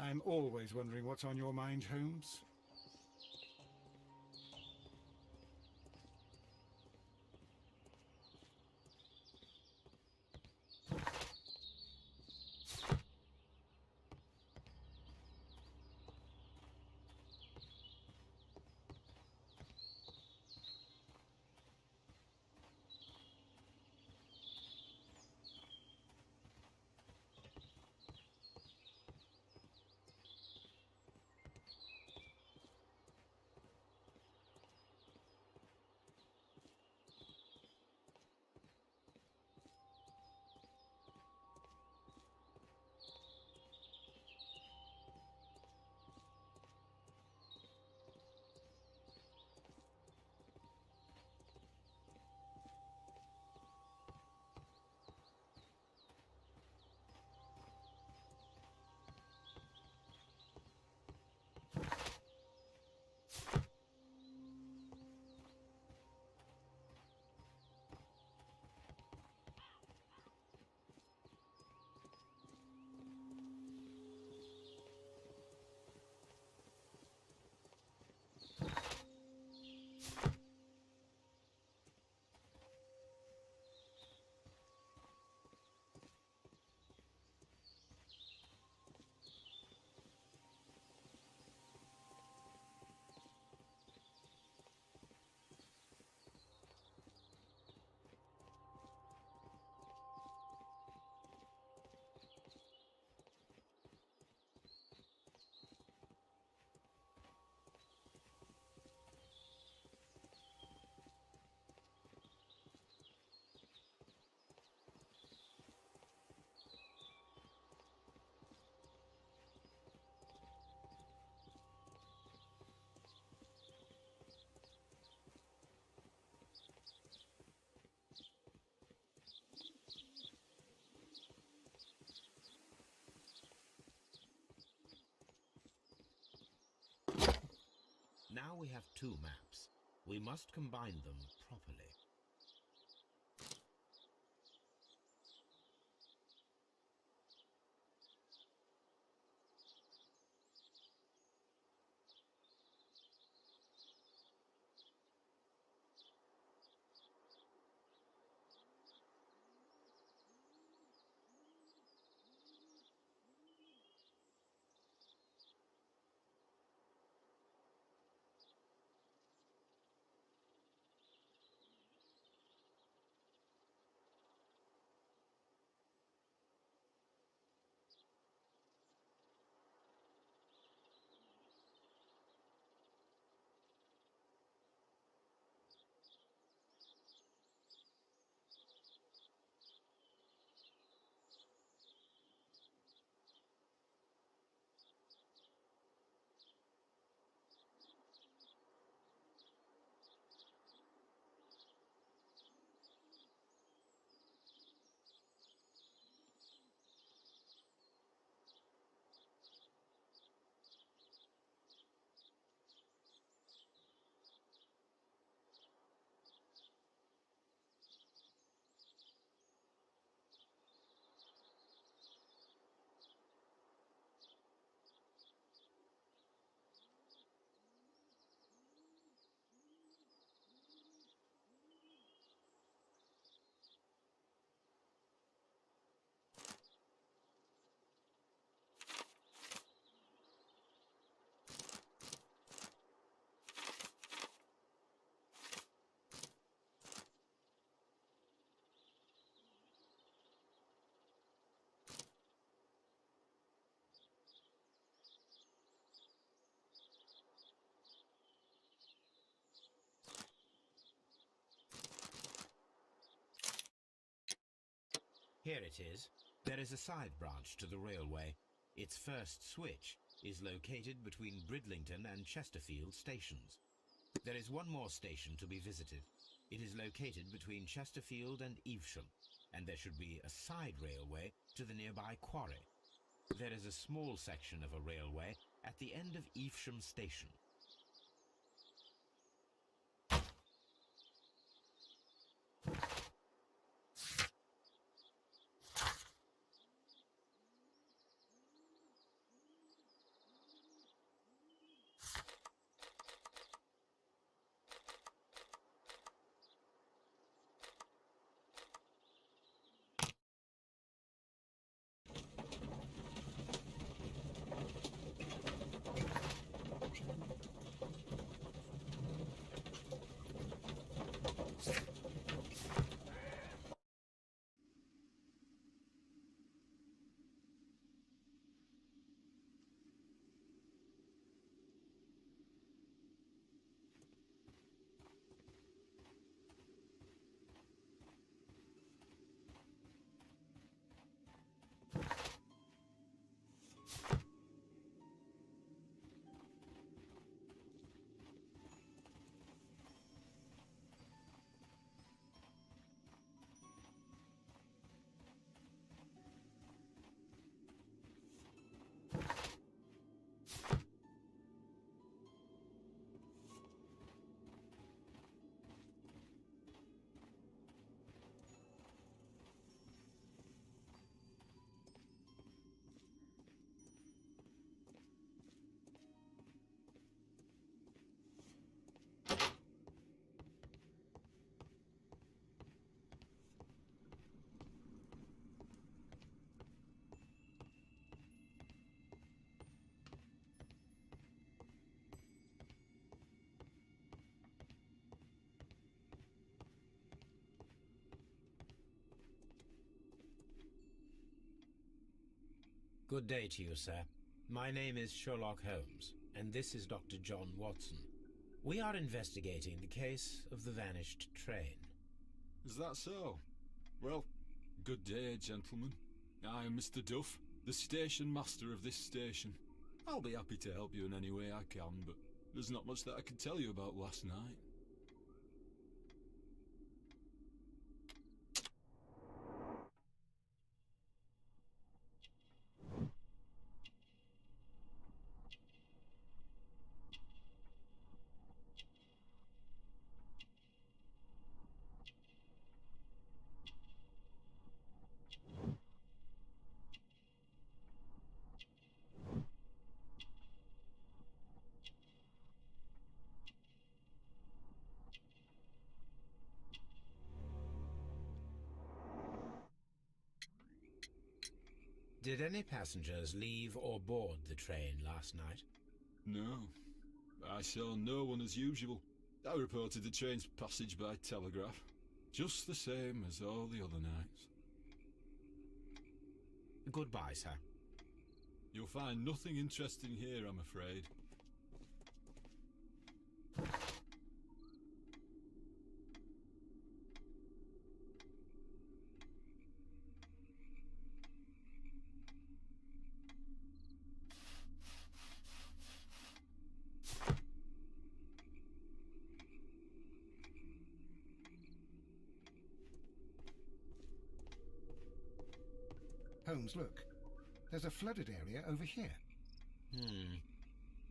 I'm always wondering what's on your mind, Holmes. Now we have two maps. We must combine them properly. Here it is. There is a side branch to the railway. Its first switch is located between Bridlington and Chesterfield stations. There is one more station to be visited. It is located between Chesterfield and Evesham, and there should be a side railway to the nearby quarry. There is a small section of a railway at the end of Evesham station. Good day to you, sir. My name is Sherlock Holmes, and this is Dr. John Watson. We are investigating the case of the vanished train. Is that so? Well, good day, gentlemen. I am Mr. Duff, the station master of this station. I'll be happy to help you in any way I can, but there's not much that I can tell you about last night. Did any passengers leave or board the train last night? No. I saw no one as usual. I reported the train's passage by telegraph, just the same as all the other nights. Goodbye, sir. You'll find nothing interesting here, I'm afraid. Holmes, look. There's a flooded area over here.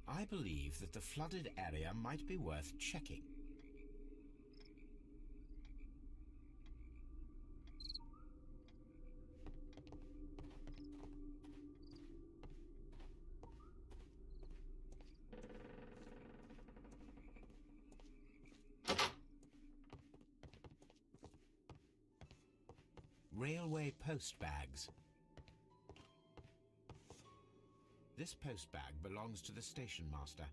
I believe that the flooded area might be worth checking. Railway post bags. This post bag belongs to the station master.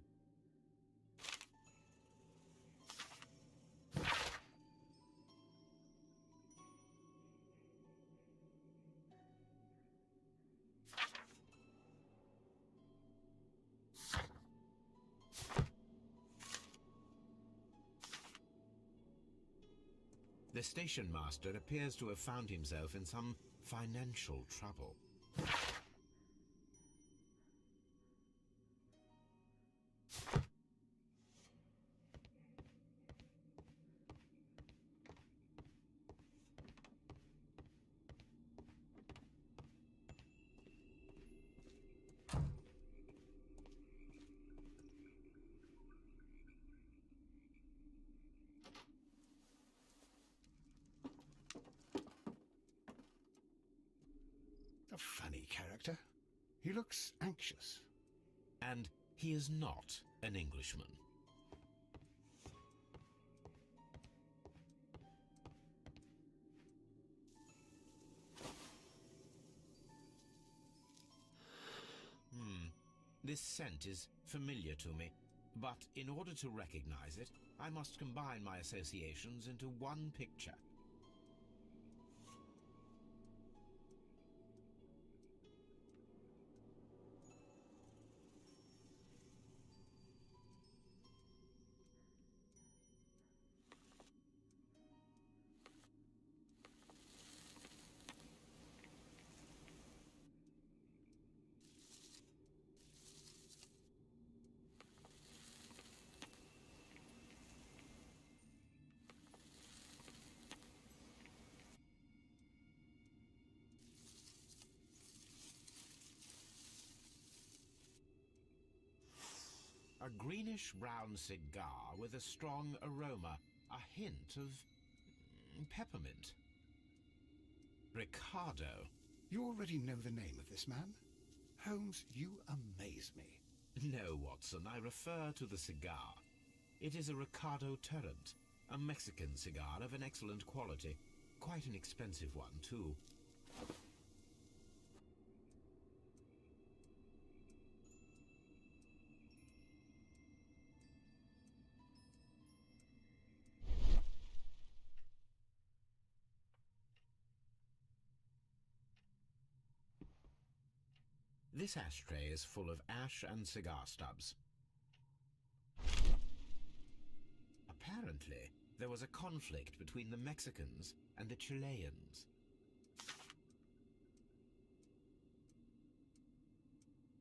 The station master appears to have found himself in some financial trouble. A funny character. He looks anxious. And he is not an Englishman. This scent is familiar to me, but in order to recognize it, I must combine my associations into one picture. A greenish-brown cigar with a strong aroma, a hint of peppermint. Ricardo. You already know the name of this man? Holmes, you amaze me. No, Watson, I refer to the cigar. It is a Ricardo Turrent, a Mexican cigar of an excellent quality. Quite an expensive one, too. This ashtray is full of ash and cigar stubs. Apparently, there was a conflict between the Mexicans and the Chileans.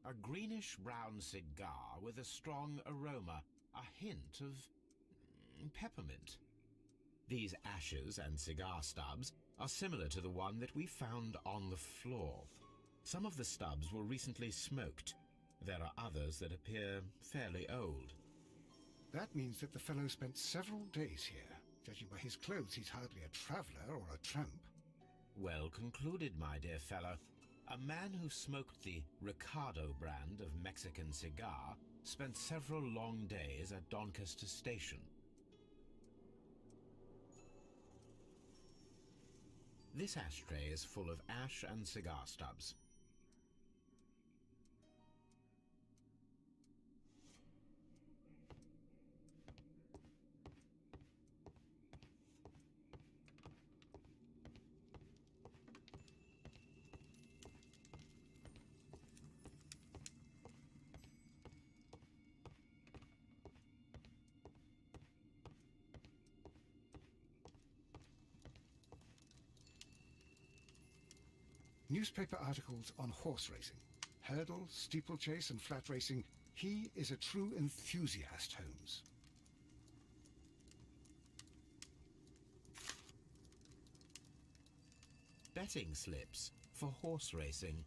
A greenish-brown cigar with a strong aroma, a hint of peppermint. These ashes and cigar stubs are similar to the one that we found on the floor. Some of the stubs were recently smoked. There are others that appear fairly old. That means that the fellow spent several days here. Judging by his clothes, he's hardly a traveller or a tramp. Well concluded, my dear fellow. A man who smoked the Ricardo brand of Mexican cigar spent several long days at Doncaster Station. This ashtray is full of ash and cigar stubs. Newspaper articles on horse racing. Hurdle, steeplechase and flat racing. He is a true enthusiast, Holmes. Betting slips for horse racing.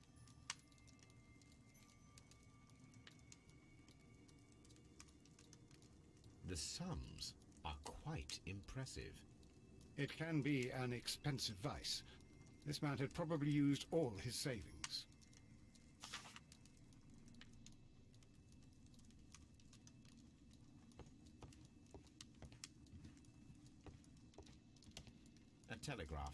The sums are quite impressive. It can be an expensive vice. This man had probably used all his savings. A telegraph.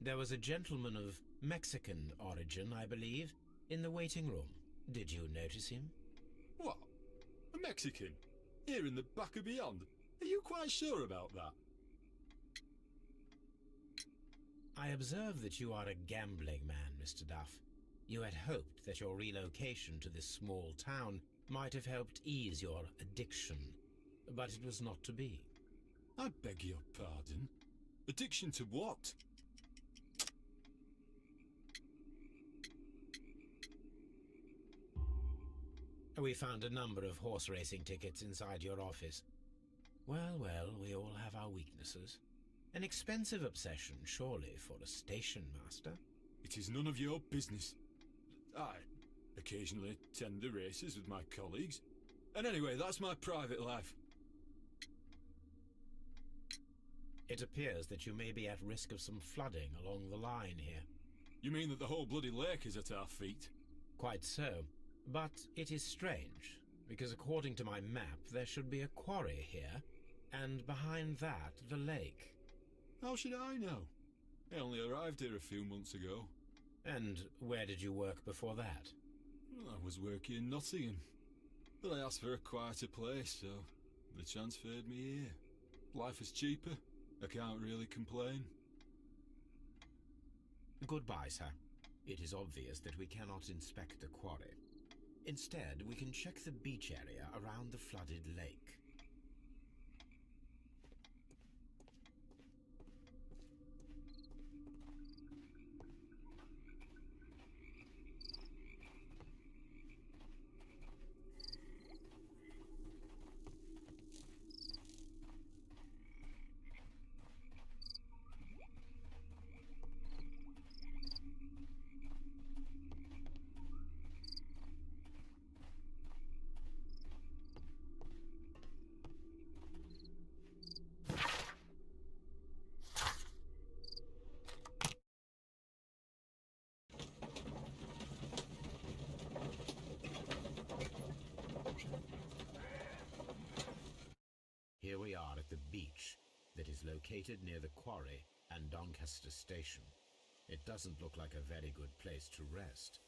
There was a gentleman of Mexican origin, I believe, in the waiting room. Did you notice him? What? A Mexican? Here in the back of beyond? Are you quite sure about that? I observe that you are a gambling man, Mr. Duff. You had hoped that your relocation to this small town might have helped ease your addiction, but it was not to be. I beg your pardon? Addiction to what? We found a number of horse racing tickets inside your office. Well, well, we all have our weaknesses. An expensive obsession, surely, for a station master. It is none of your business. I occasionally attend the races with my colleagues. And anyway, that's my private life. It appears that you may be at risk of some flooding along the line here. You mean that the whole bloody lake is at our feet? Quite so. But it is strange, because according to my map, there should be a quarry here, and behind that, the lake. How should I know? I only arrived here a few months ago. And where did you work before that? Well, I was working in Nottingham, but I asked for a quieter place, so they transferred me here. Life is cheaper. I can't really complain. Goodbye, sir. It is obvious that we cannot inspect the quarry. Instead, we can check the beach area around the flooded lake. Here we are at the beach that is located near the quarry and Doncaster Station. It doesn't look like a very good place to rest.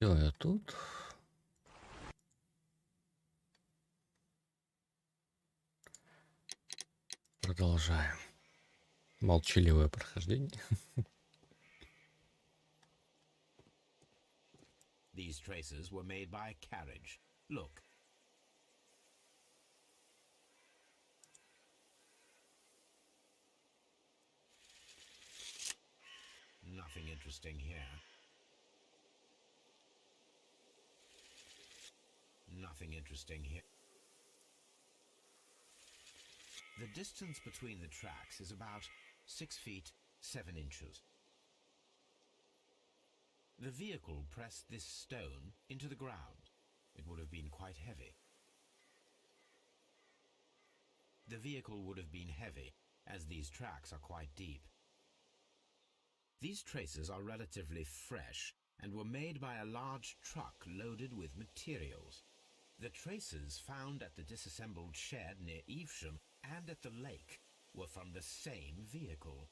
Все, я тут. Продолжаем. Молчаливое прохождение. These traces were made by a carriage. Look. Nothing interesting here. Nothing interesting here. The distance between the tracks is about 6 feet 7 inches. The vehicle pressed this stone into the ground. It would have been quite heavy. The vehicle would have been heavy, as these tracks are quite deep. These traces are relatively fresh and were made by a large truck loaded with materials. The traces found at the disassembled shed near Evesham and at the lake were from the same vehicle.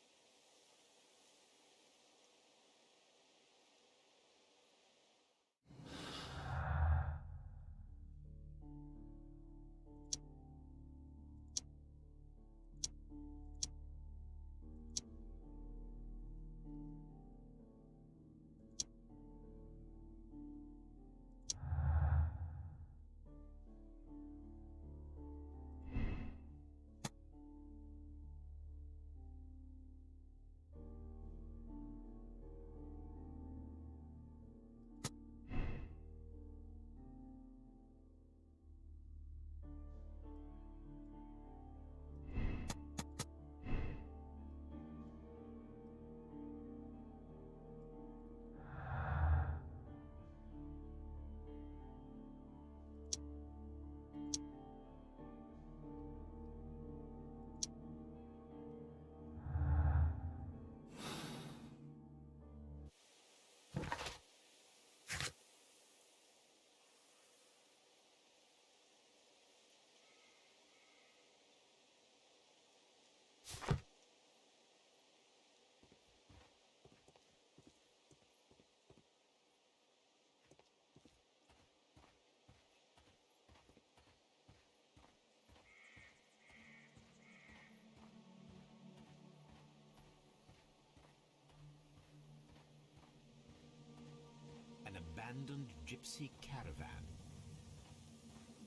An abandoned gypsy caravan.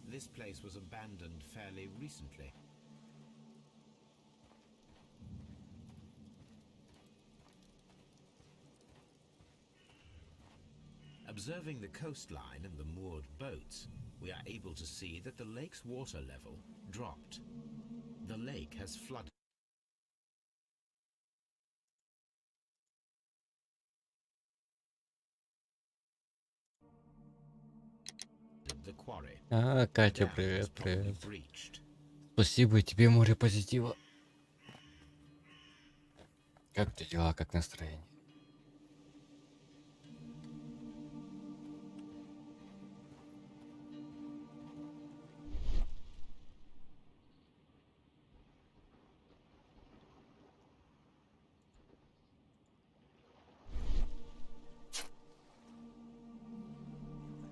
This place was abandoned fairly recently. Observing the coastline and the moored boats, we are able to see that the lake's water level dropped. The lake has flooded the quarry. Катя, Dam was привет, probably привет. breached. Спасибо тебе, море позитива. Как ты дела, как настроение?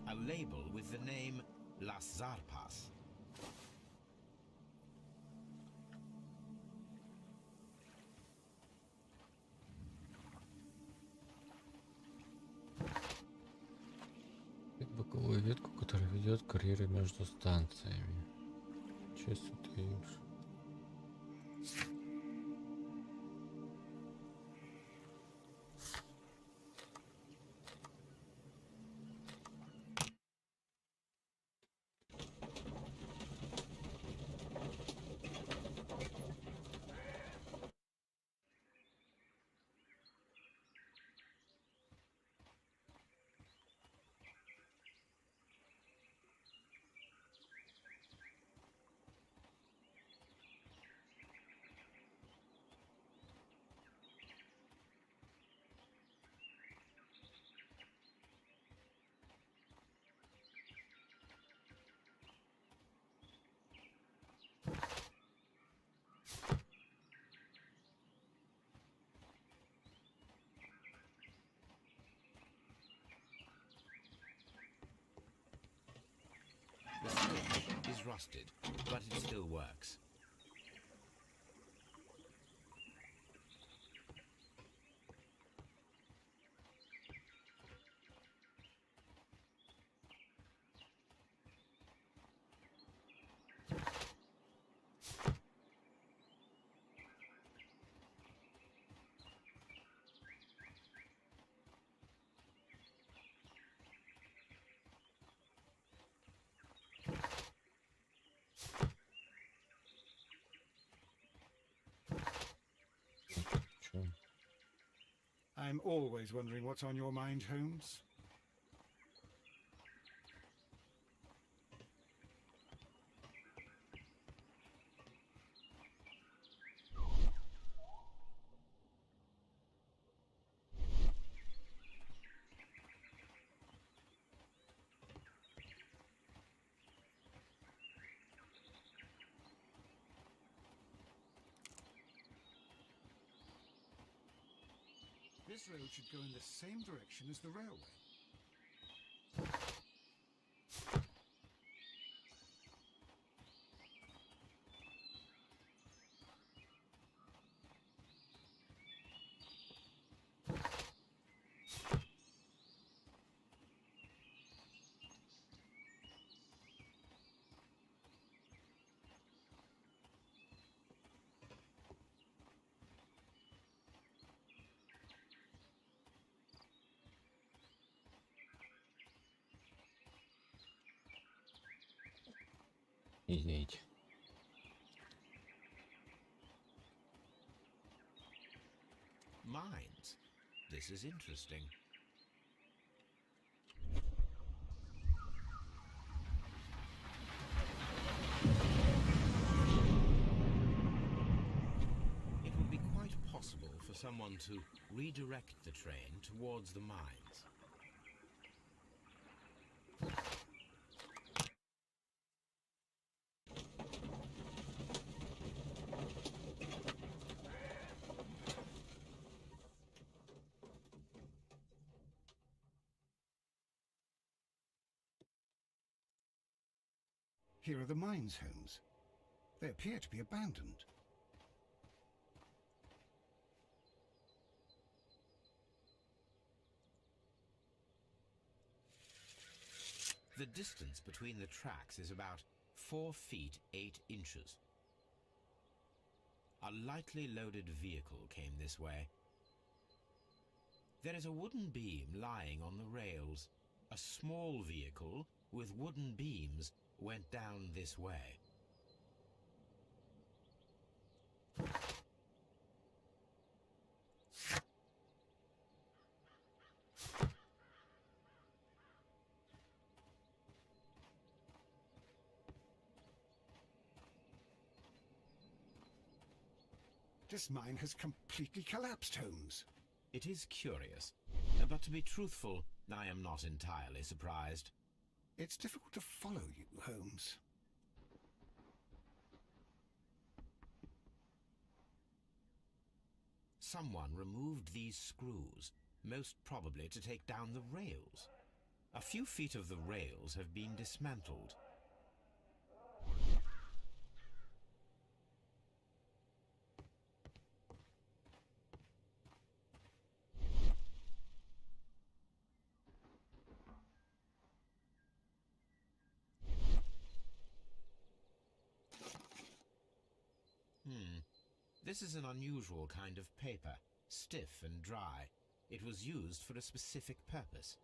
A label with the name Las Zarpas. Боковую ветку, которая ведет к карьере между станциями. Честно ты видишь. is rusted, but it still works. Чё? I'm always wondering what's on your mind, Holmes. This road should go in the same direction as the railway. Извините. Mines. This is interesting. It would be quite possible for someone to redirect the train towards the mines. Here are the mines, Holmes. They appear to be abandoned. The distance between the tracks is about 4 feet 8 inches. A lightly loaded vehicle came this way. There is a wooden beam lying on the rails. A small vehicle with wooden beams went down this way. This mine has completely collapsed, Holmes. It is curious, but to be truthful, I am not entirely surprised. It's difficult to follow you, Holmes. Someone removed these screws, most probably to take down the rails. A few feet of the rails have been dismantled. This is an unusual kind of paper, stiff and dry. It was used for a specific purpose.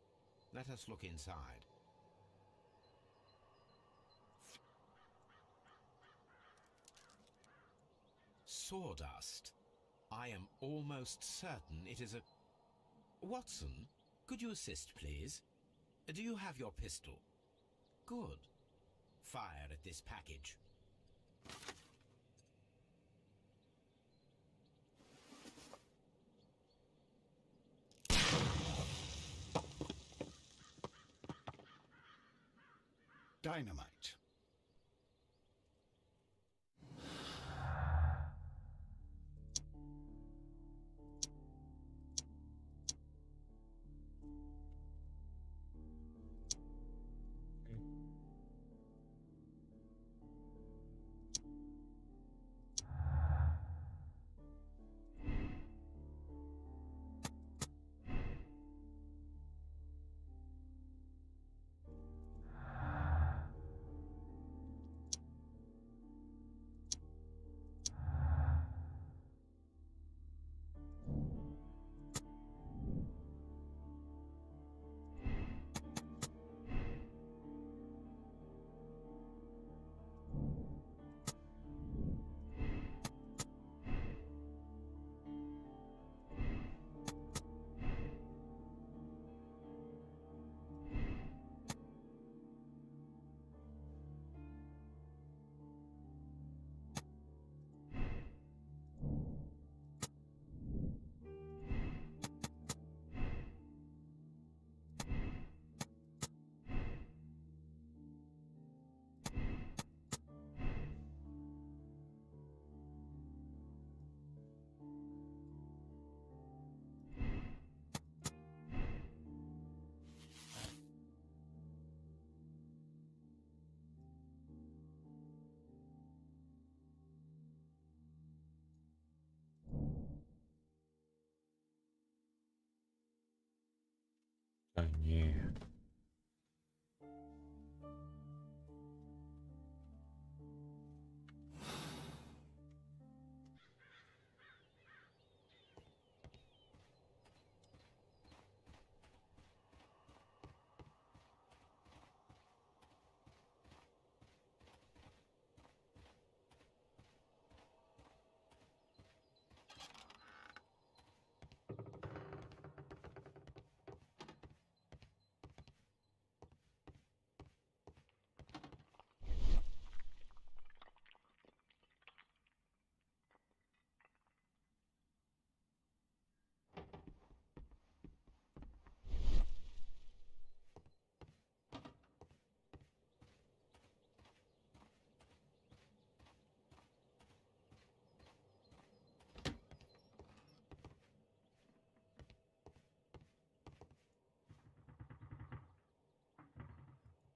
Let us look inside. Sawdust. I am almost certain it is a... Watson, could you assist, please? Do you have your pistol? Good. Fire at this package. Dynamite.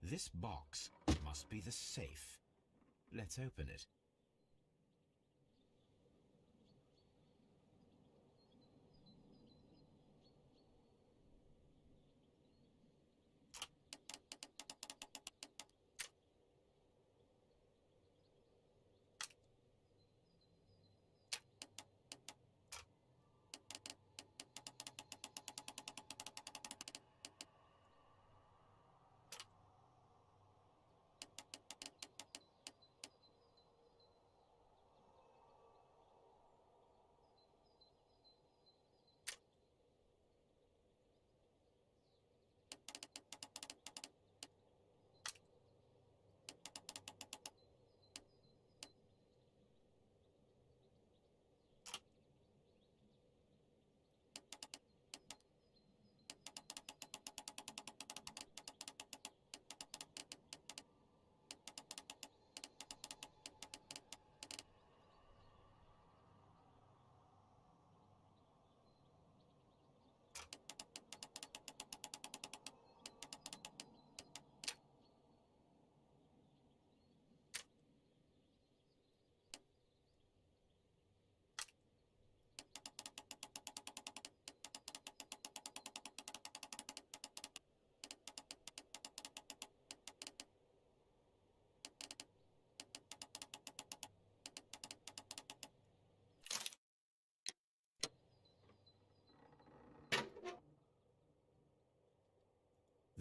This box must be the safe. Let's open it.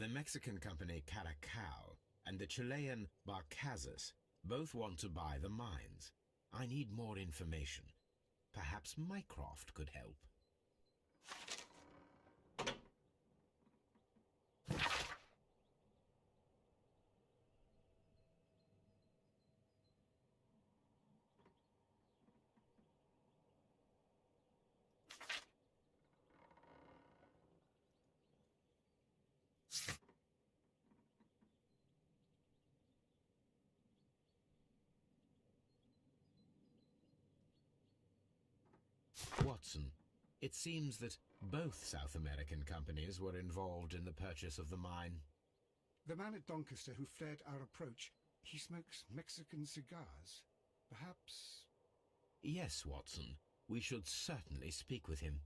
The Mexican company Caracao and the Chilean Barcazas both want to buy the mines. I need more information. Perhaps Mycroft could help. Watson, it seems that both South American companies were involved in the purchase of the mine. The man at Doncaster who fled our approach, he smokes Mexican cigars. Perhaps... Yes, Watson. We should certainly speak with him.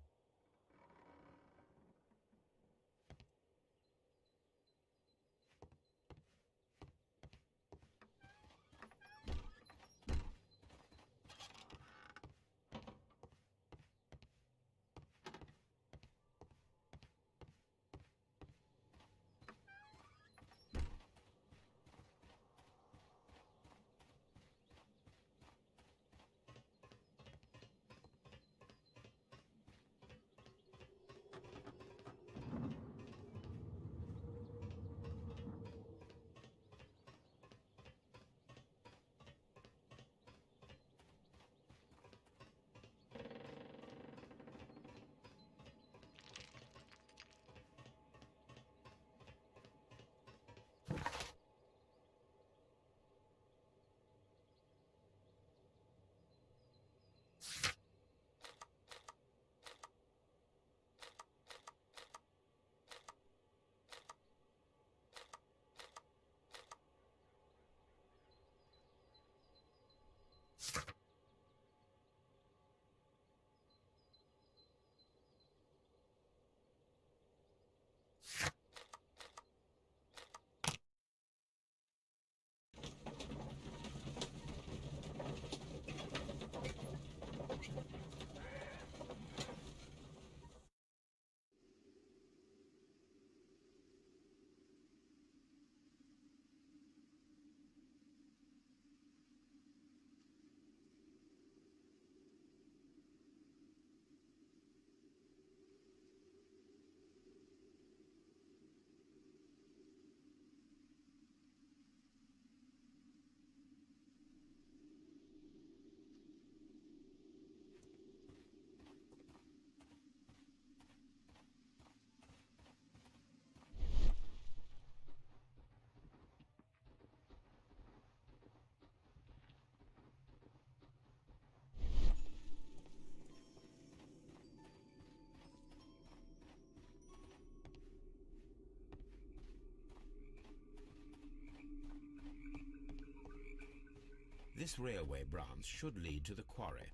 This railway branch should lead to the quarry.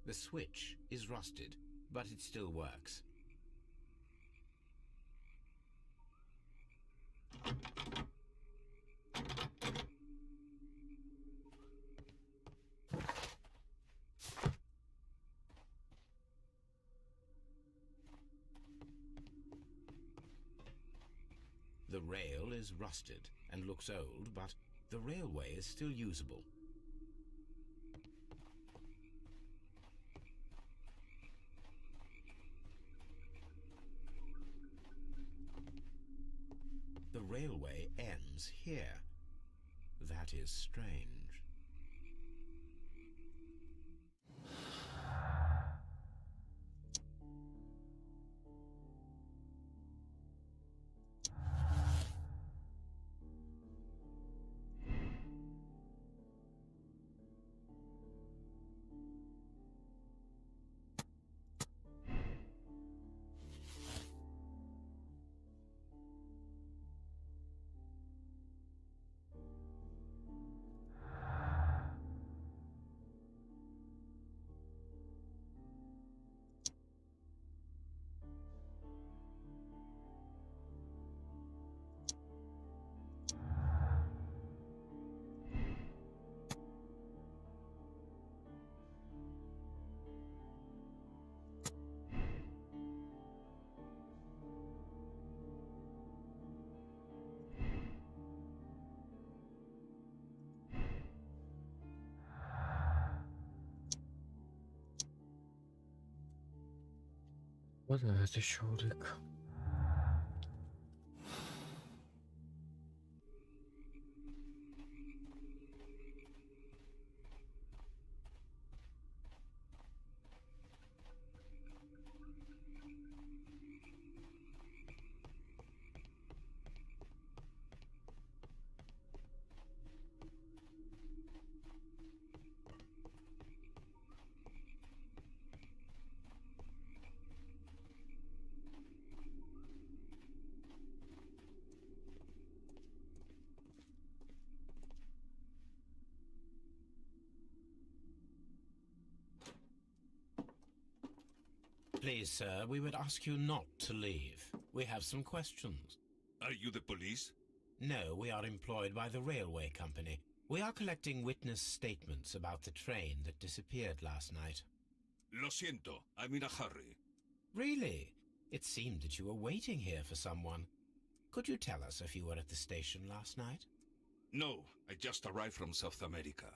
The switch is rusted, but it still works. The rail is rusted and looks old, but the railway is still usable. The railway ends here. That is strange. Вот это чудик. Please, sir, we would ask you not to leave. We have some questions. Are you the police? No, we are employed by the railway company. We are collecting witness statements about the train that disappeared last night. Lo siento, I'm in a hurry. Really? It seemed that you were waiting here for someone. Could you tell us if you were at the station last night? No, I just arrived from South America.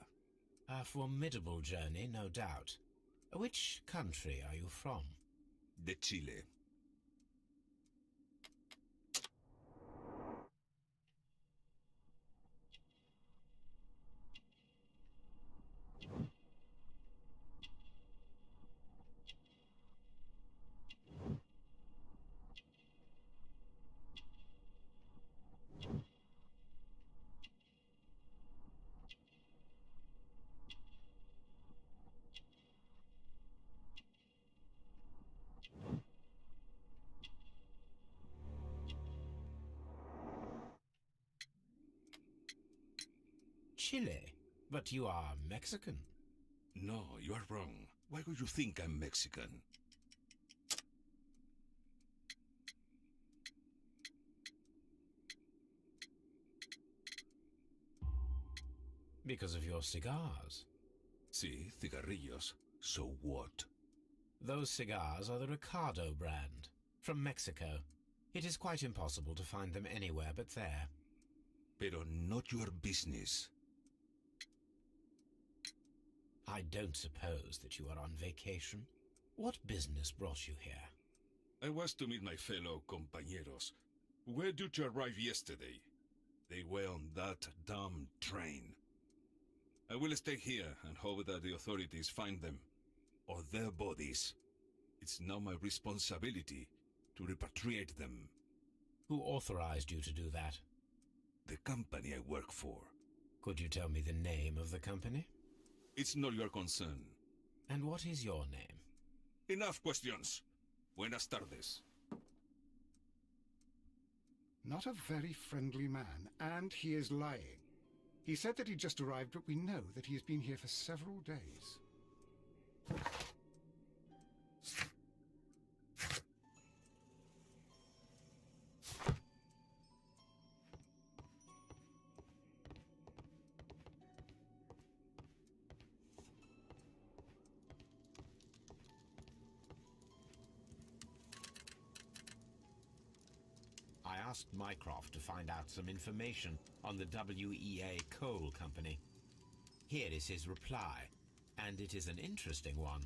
A formidable journey, no doubt. Which country are you from? De Chile. Chile? But you are Mexican. No, you are wrong. Why would you think I'm Mexican? Because of your cigars. Sí, cigarrillos. So what? Those cigars are the Ricardo brand, from Mexico. It is quite impossible to find them anywhere but there. Pero not your business. I don't suppose that you are on vacation. What business brought you here? I was to meet my fellow compañeros, who were due to arrive yesterday. They were on that damn train. I will stay here and hope that the authorities find them, or their bodies. It's now my responsibility to repatriate them. Who authorized you to do that? The company I work for. Could you tell me the name of the company? It's not your concern. And what is your name? Enough questions. Buenas tardes. Not a very friendly man, and he is lying. He said that he'd just arrived, but we know that he has been here for several days. I asked Mycroft to find out some information on the WEA Coal Company. Here is his reply, and it is an interesting one.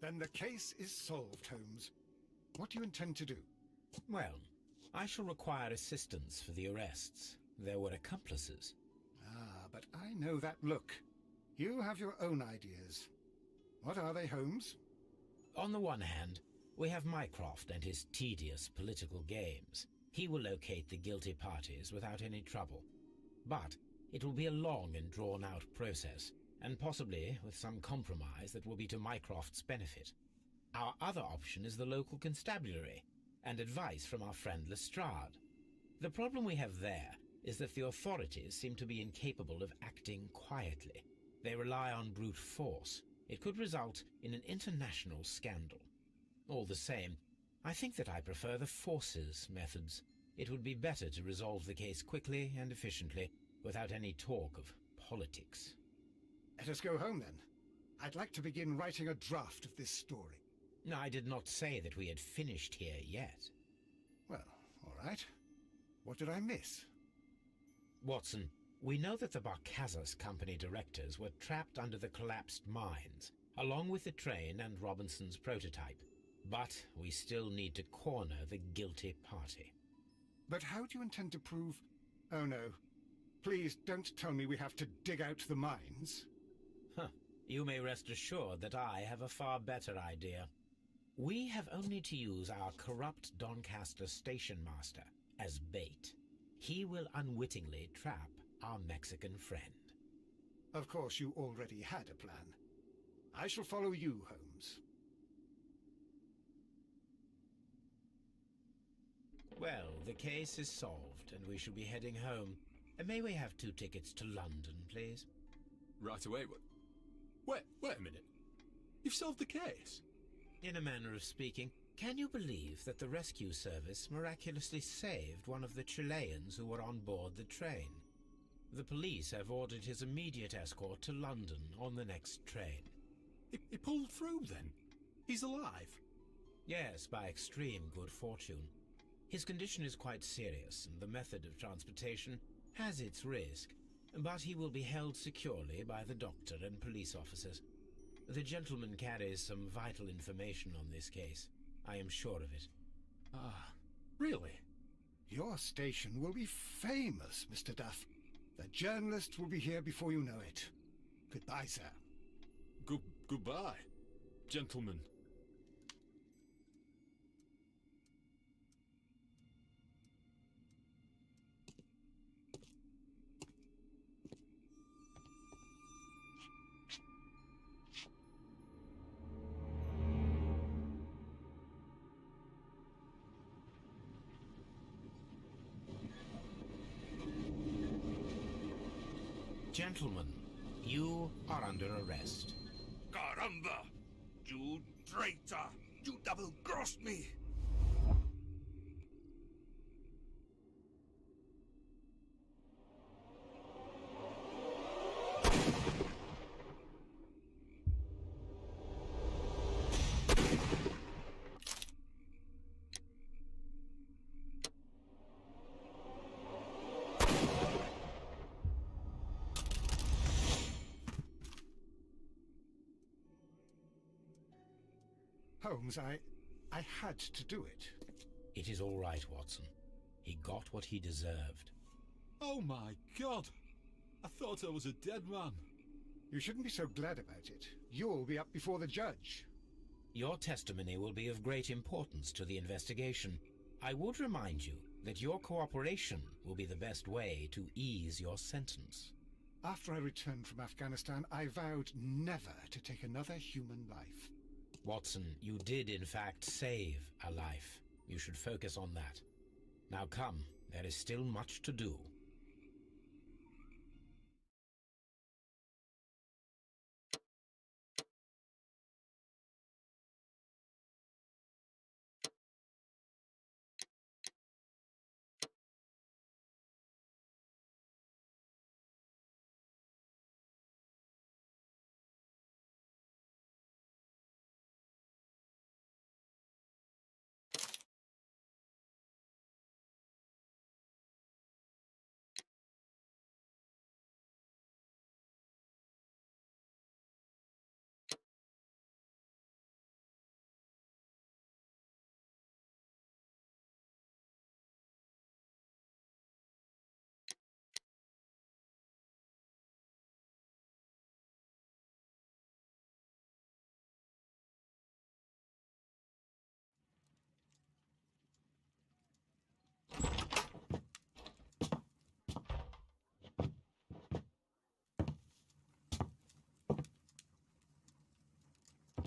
Then the case is solved, Holmes. What do you intend to do? Well, I shall require assistance for the arrests. There were accomplices. Ah, but I know that look. You have your own ideas. What are they, Holmes? On the one hand, we have Mycroft and his tedious political games. He will locate the guilty parties without any trouble. But it will be a long and drawn-out process, and possibly with some compromise that will be to Mycroft's benefit. Our other option is the local constabulary, and advice from our friend Lestrade. The problem we have there is that the authorities seem to be incapable of acting quietly. They rely on brute force. It could result in an international scandal. All the same, I think that I prefer the forces methods. It would be better to resolve the case quickly and efficiently, without any talk of politics. Let us go home, then. I'd like to begin writing a draft of this story. No, I did not say that we had finished here yet. Well, all right. What did I miss? Watson, we know that the Barcazas Company directors were trapped under the collapsed mines, along with the train and Robinson's prototype. But we still need to corner the guilty party. But how do you intend to prove... Oh, no. Please don't tell me we have to dig out the mines. Huh. You may rest assured that I have a far better idea. We have only to use our corrupt Doncaster station master as bait. He will unwittingly trap our Mexican friend. Of course, you already had a plan. I shall follow you, Holmes. Well, the case is solved, and we shall be heading home. May we have 2 tickets to London, please? Right away, wait a minute. You've solved the case? In a manner of speaking, can you believe that the rescue service miraculously saved one of the Chileans who were on board the train? The police have ordered his immediate escort to London on the next train. He pulled through, then? He's alive? Yes, by extreme good fortune. His condition is quite serious, and the method of transportation has its risk, but he will be held securely by the doctor and police officers. The gentleman carries some vital information on this case. I am sure of it. Ah, really? Your station will be famous, Mr. Duff. The journalist will be here before you know it. Goodbye, sir. Goodbye, gentlemen. Gentlemen, you are under arrest. Caramba! You traitor! You double-crossed me! Holmes, I had to do it. It is all right, Watson. He got what he deserved. Oh my God! I thought I was a dead man. You shouldn't be so glad about it. You'll be up before the judge. Your testimony will be of great importance to the investigation. I would remind you that your cooperation will be the best way to ease your sentence. After I returned from Afghanistan, I vowed never to take another human life. Watson, you did in fact save a life. You should focus on that. Now come, there is still much to do.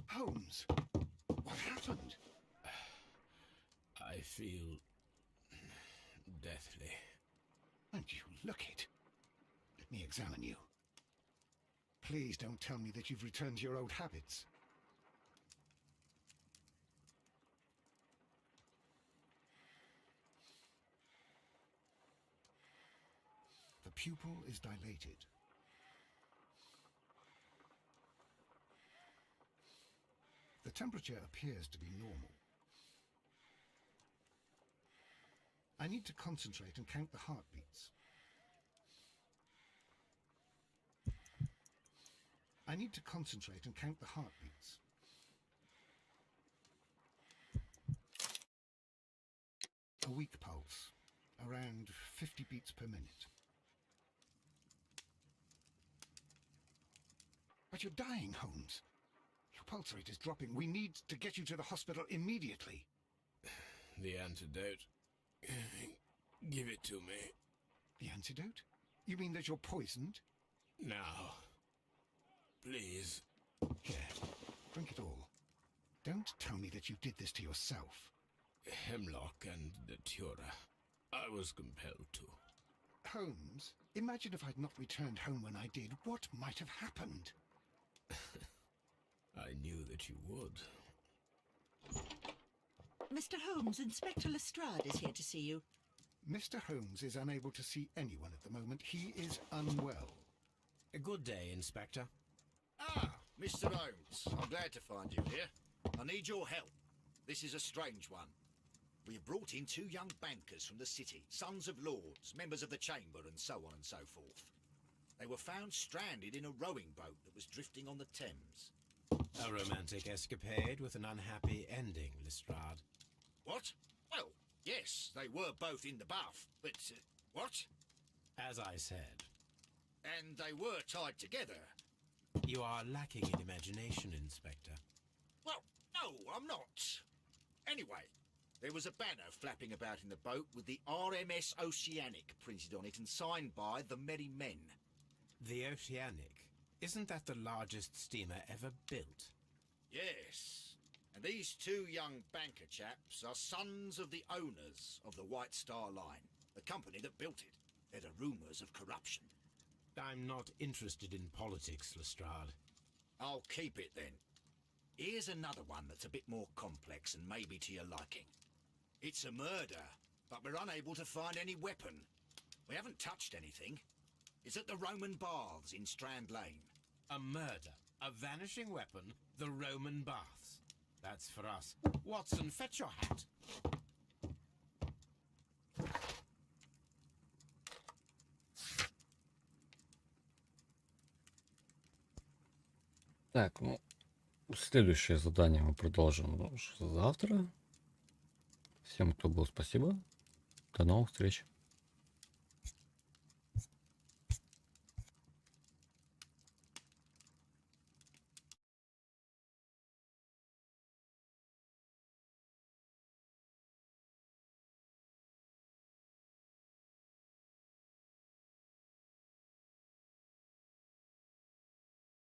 Holmes, what happened? I feel deathly. And you look it. Let me examine you. Please don't tell me that you've returned to your old habits. The pupil is dilated. The temperature appears to be normal. I need to concentrate and count the heartbeats. I need to concentrate and count the heartbeats. A weak pulse, around 50 beats per minute. But you're dying, Holmes. Your pulse rate is dropping. We need to get you to the hospital immediately. The antidote. Give it to me. The antidote? You mean that you're poisoned? Now. Please. Here, drink it all. Don't tell me that you did this to yourself. Hemlock and datura. I was compelled to. Holmes, imagine if I'd not returned home when I did. What might have happened? I knew that you would. Mr. Holmes, Inspector Lestrade is here to see you. Mr. Holmes is unable to see anyone at the moment. He is unwell. A good day, Inspector. Ah, Mr. Holmes, I'm glad to find you here. I need your help. This is a strange one. We have brought in 2 young bankers from the city, sons of lords, members of the chamber, and so on and so forth. They were found stranded in a rowing boat that was drifting on the Thames. A romantic escapade with an unhappy ending, Lestrade. What? Well, yes, they were both in the bath, but... what? As I said, And they were tied together. You are lacking in imagination, Inspector. Well, no, I'm not. Anyway, there was a banner flapping about in the boat with the RMS Oceanic printed on it and signed by the Merry Men. The Oceanic. Isn't that the largest steamer ever built? Yes. And these two young banker chaps are sons of the owners of the White Star Line, the company that built it. There are rumours of corruption. I'm not interested in politics, Lestrade. I'll keep it then. Here's another one that's a bit more complex and maybe to your liking. It's a murder, but we're unable to find any weapon. We haven't touched anything. It's at the Roman Baths in Strand Lane. A murder, a vanishing weapon, the Roman Baths. That's for us. Watson, fetch your hat. Так, ну, следующее задание мы продолжим уже завтра. Всем, кто был, спасибо. До новых встреч.